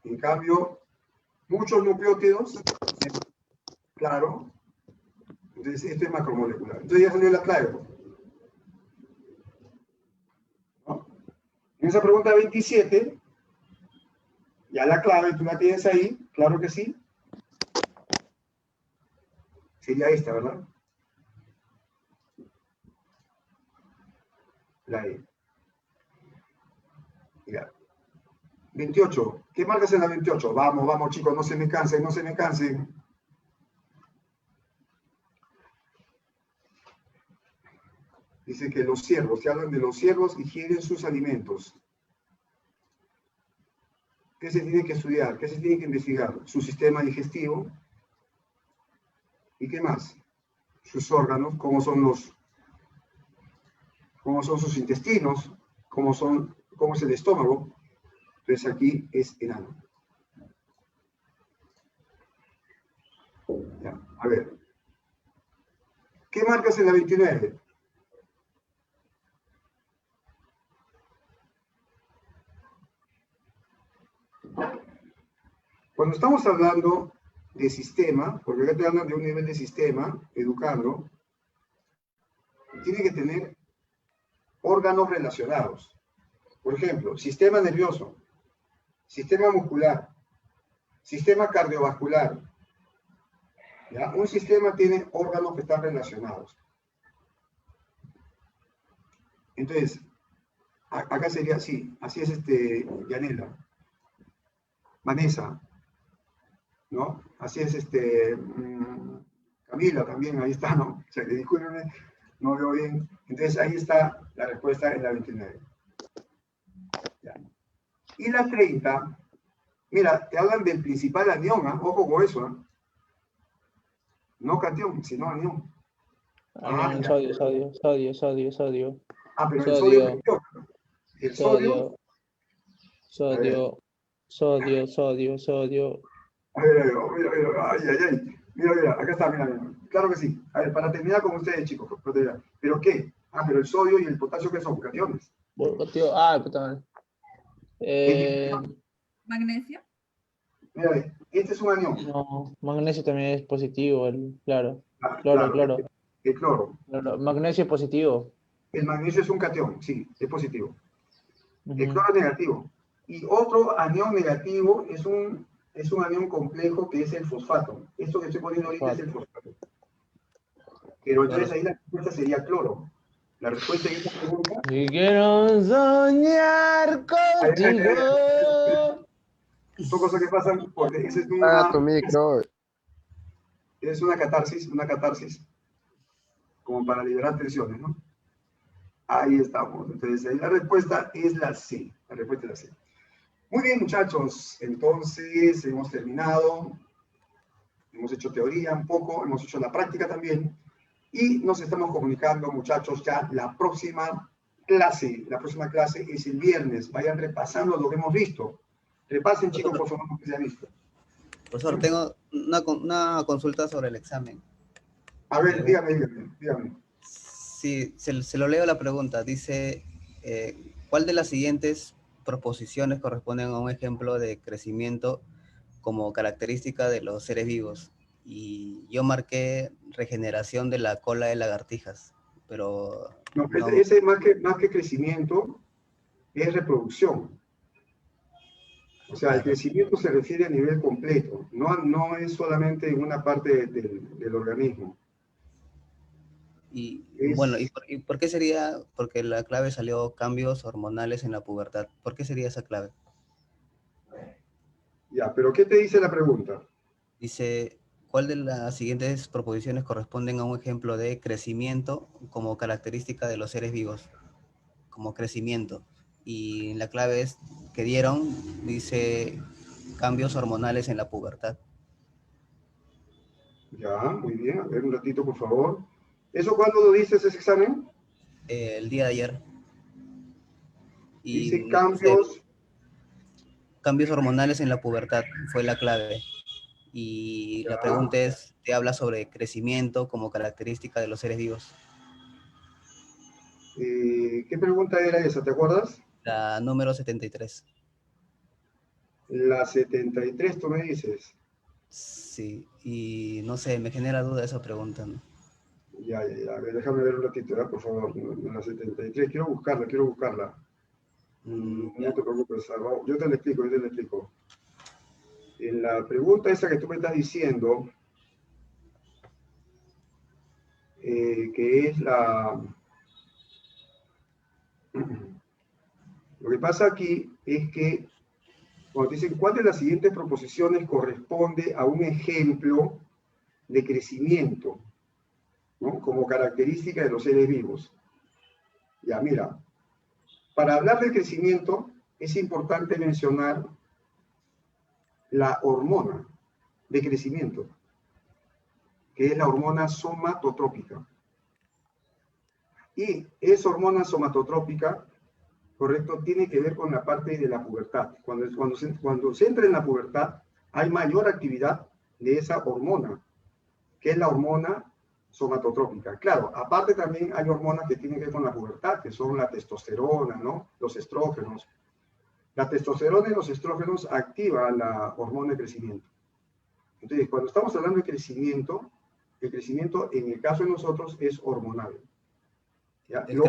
En cambio, muchos nucleótidos, claro. Entonces, esto es macromolecular. Entonces ya salió la clave, ¿no? En esa pregunta 27, ya la clave, tú la tienes ahí, claro que sí. Sería esta, ¿verdad? La E. Ya. 28. ¿Qué marcas en la 28? Vamos, vamos, chicos, no se me cansen, no se me cansen. Dice que los ciervos, se hablan de los ciervos, ingieren sus alimentos. ¿Qué se tiene que estudiar? ¿Qué se tiene que investigar? Su sistema digestivo. ¿Y qué más? Sus órganos, cómo son sus intestinos, cómo es el estómago. Entonces aquí es enano. Ya, a ver. ¿Qué marcas en la 29? Cuando estamos hablando de sistema, porque acá te hablan de un nivel de sistema, educando, tiene que tener órganos relacionados. Por ejemplo, sistema nervioso, sistema muscular, sistema cardiovascular. ¿Ya? Un sistema tiene órganos que están relacionados. Entonces, acá sería así, así es Yanela, Vanessa, ¿no? Así es Camila también, ahí está, ¿no? O sea, que discúlpenme, no veo bien. Entonces, ahí está la respuesta en la 29. Ya. Y la 30, mira, te hablan del principal anión, ¿eh? Ojo con eso, ¿eh? No catión, sino anión. Sodio. Pero el Sodio. sodio es peor, ¿no? El sodio. Sodio. A ver, ay. Mira, acá está, mira. Claro que sí. A ver, para terminar con ustedes, chicos. ¿Pero qué? Pero el sodio y el potasio, ¿qué son? Cationes. Puta madre. Magnesio. Mira, este es un anión. No, magnesio también es positivo, claro. Claro. Cloro. El cloro. Magnesio es positivo. El magnesio es un catión, sí, es positivo. El cloro es negativo. Y otro anión negativo es un anión complejo que es el fosfato. Esto que estoy poniendo ahorita es el fosfato. Pero entonces ahí la respuesta sería cloro. La respuesta en esta pregunta... Y quiero soñar contigo. Son cosas que pasan porque esa es Apaga tu micro. una catarsis, como para liberar tensiones, ¿no? Ahí estamos. Entonces, ahí la respuesta es la C. La respuesta es la C. Muy bien, muchachos. Entonces, hemos terminado. Hemos hecho teoría un poco, hemos hecho la práctica también. Y nos estamos comunicando, muchachos, ya la próxima clase. La próxima clase es el viernes. Vayan repasando lo que hemos visto. Repasen, chicos, por favor, lo que se ha visto. Profesor, tengo una consulta sobre el examen. A ver, dígame. Sí, se lo leo la pregunta. Dice, ¿cuál de las siguientes proposiciones corresponden a un ejemplo de crecimiento como característica de los seres vivos? Y yo marqué regeneración de la cola de lagartijas, pero... No, no. ese más que crecimiento es reproducción. O sea, el crecimiento se refiere a nivel completo, no es solamente en una parte del organismo. Bueno, ¿y por qué sería? Porque la clave salió cambios hormonales en la pubertad. ¿Por qué sería esa clave? Ya, pero ¿qué te dice la pregunta? Dice, ¿cuál de las siguientes proposiciones corresponden a un ejemplo de crecimiento como característica de los seres vivos? Como crecimiento. Y la clave es que dieron, dice, cambios hormonales en la pubertad. Ya, muy bien. A ver, un ratito, por favor. ¿Eso cuándo lo dices ese examen? El día de ayer. Y dice cambios... cambios hormonales en la pubertad, fue la clave. Y la pregunta es, te habla sobre crecimiento como característica de los seres vivos. ¿Qué pregunta era esa? ¿Te acuerdas? La número 73. La 73, tú me dices. Sí, y no sé, me genera duda esa pregunta, ¿no? Ya. A ver, déjame ver un ratito, ¿verdad? Por favor. La 73, quiero buscarla. No te preocupes, Salvador. Yo te lo explico. En la pregunta esa que tú me estás diciendo, que es la... Lo que pasa aquí es que cuando te dicen cuál de las siguientes proposiciones corresponde a un ejemplo de crecimiento, ¿no? Como característica de los seres vivos. Ya, mira, para hablar de crecimiento es importante mencionar la hormona de crecimiento, que es la hormona somatotrópica. Y esa hormona somatotrópica, correcto, tiene que ver con la parte de la pubertad. Cuando se entra en la pubertad, hay mayor actividad de esa hormona, que es la hormona somatotrópica. Claro, aparte también hay hormonas que tienen que ver con la pubertad, que son la testosterona, ¿no? Los estrógenos. La testosterona y los estrógenos activan la hormona de crecimiento. Entonces, cuando estamos hablando de crecimiento, el crecimiento en el caso de nosotros es hormonal. ¿Ya? El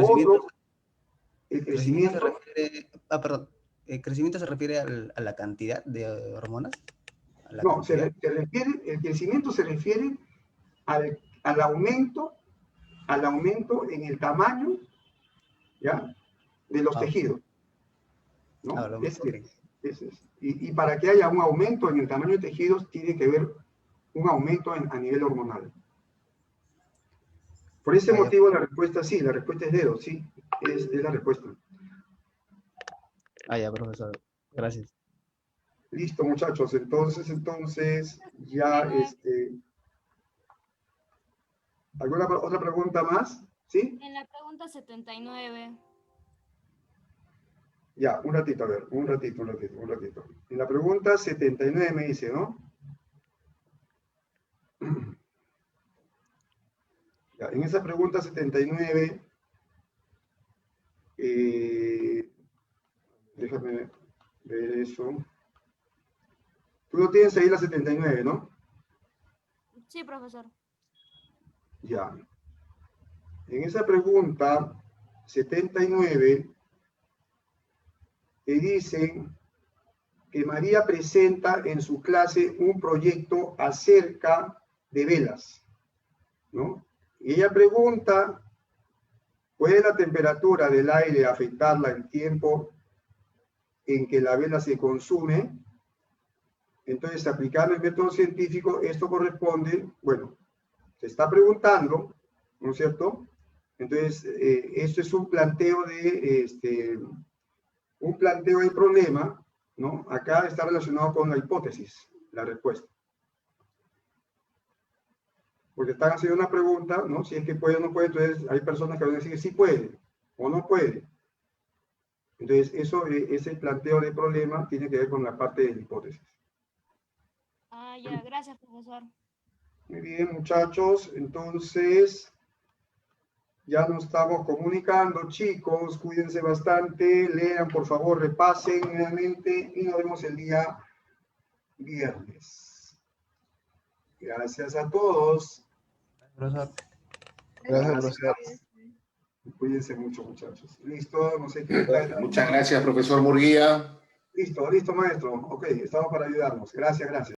crecimiento se refiere a la cantidad de hormonas. No, el crecimiento se refiere al aumento en el tamaño, ¿ya? De los tejidos, ¿no? Ese es. Y para que haya un aumento en el tamaño de tejidos, tiene que haber un aumento a nivel hormonal. Por ese motivo la respuesta sí, la respuesta es dedo, sí, es la respuesta. Ya, profesor. Gracias. Listo, muchachos. Entonces, ya, ¿alguna otra pregunta más? ¿Sí? En la pregunta 79. Ya, un ratito, a ver, un ratito. En la pregunta 79 me dice, ¿no? Ya, en esa pregunta 79, déjame ver eso. Tú lo tienes ahí la 79, ¿no? Sí, profesor. Ya. En esa pregunta 79, te dicen que María presenta en su clase un proyecto acerca de velas, ¿no? Y ella pregunta, ¿puede la temperatura del aire afectarla el tiempo en que la vela se consume? Entonces, aplicando el método científico, esto corresponde, bueno, se está preguntando, ¿no es cierto? Entonces, esto es un planteo de problema, ¿no? Acá está relacionado con la hipótesis, la respuesta. Porque están haciendo una pregunta, ¿no? Si es que puede o no puede, entonces hay personas que van a decir sí puede o no puede. Entonces, ese planteo de problema tiene que ver con la parte de la hipótesis. Ah, ya, gracias, profesor. Muy bien, muchachos, entonces ya nos estamos comunicando, chicos, cuídense bastante, lean, por favor, repasen nuevamente y nos vemos el día viernes. Gracias a todos. Profesor. Gracias, profesor. Cuídense mucho, muchachos. Listo, no sé qué. Muchas gracias, profesor Murguía. Listo, maestro. Ok, estamos para ayudarnos. Gracias, gracias.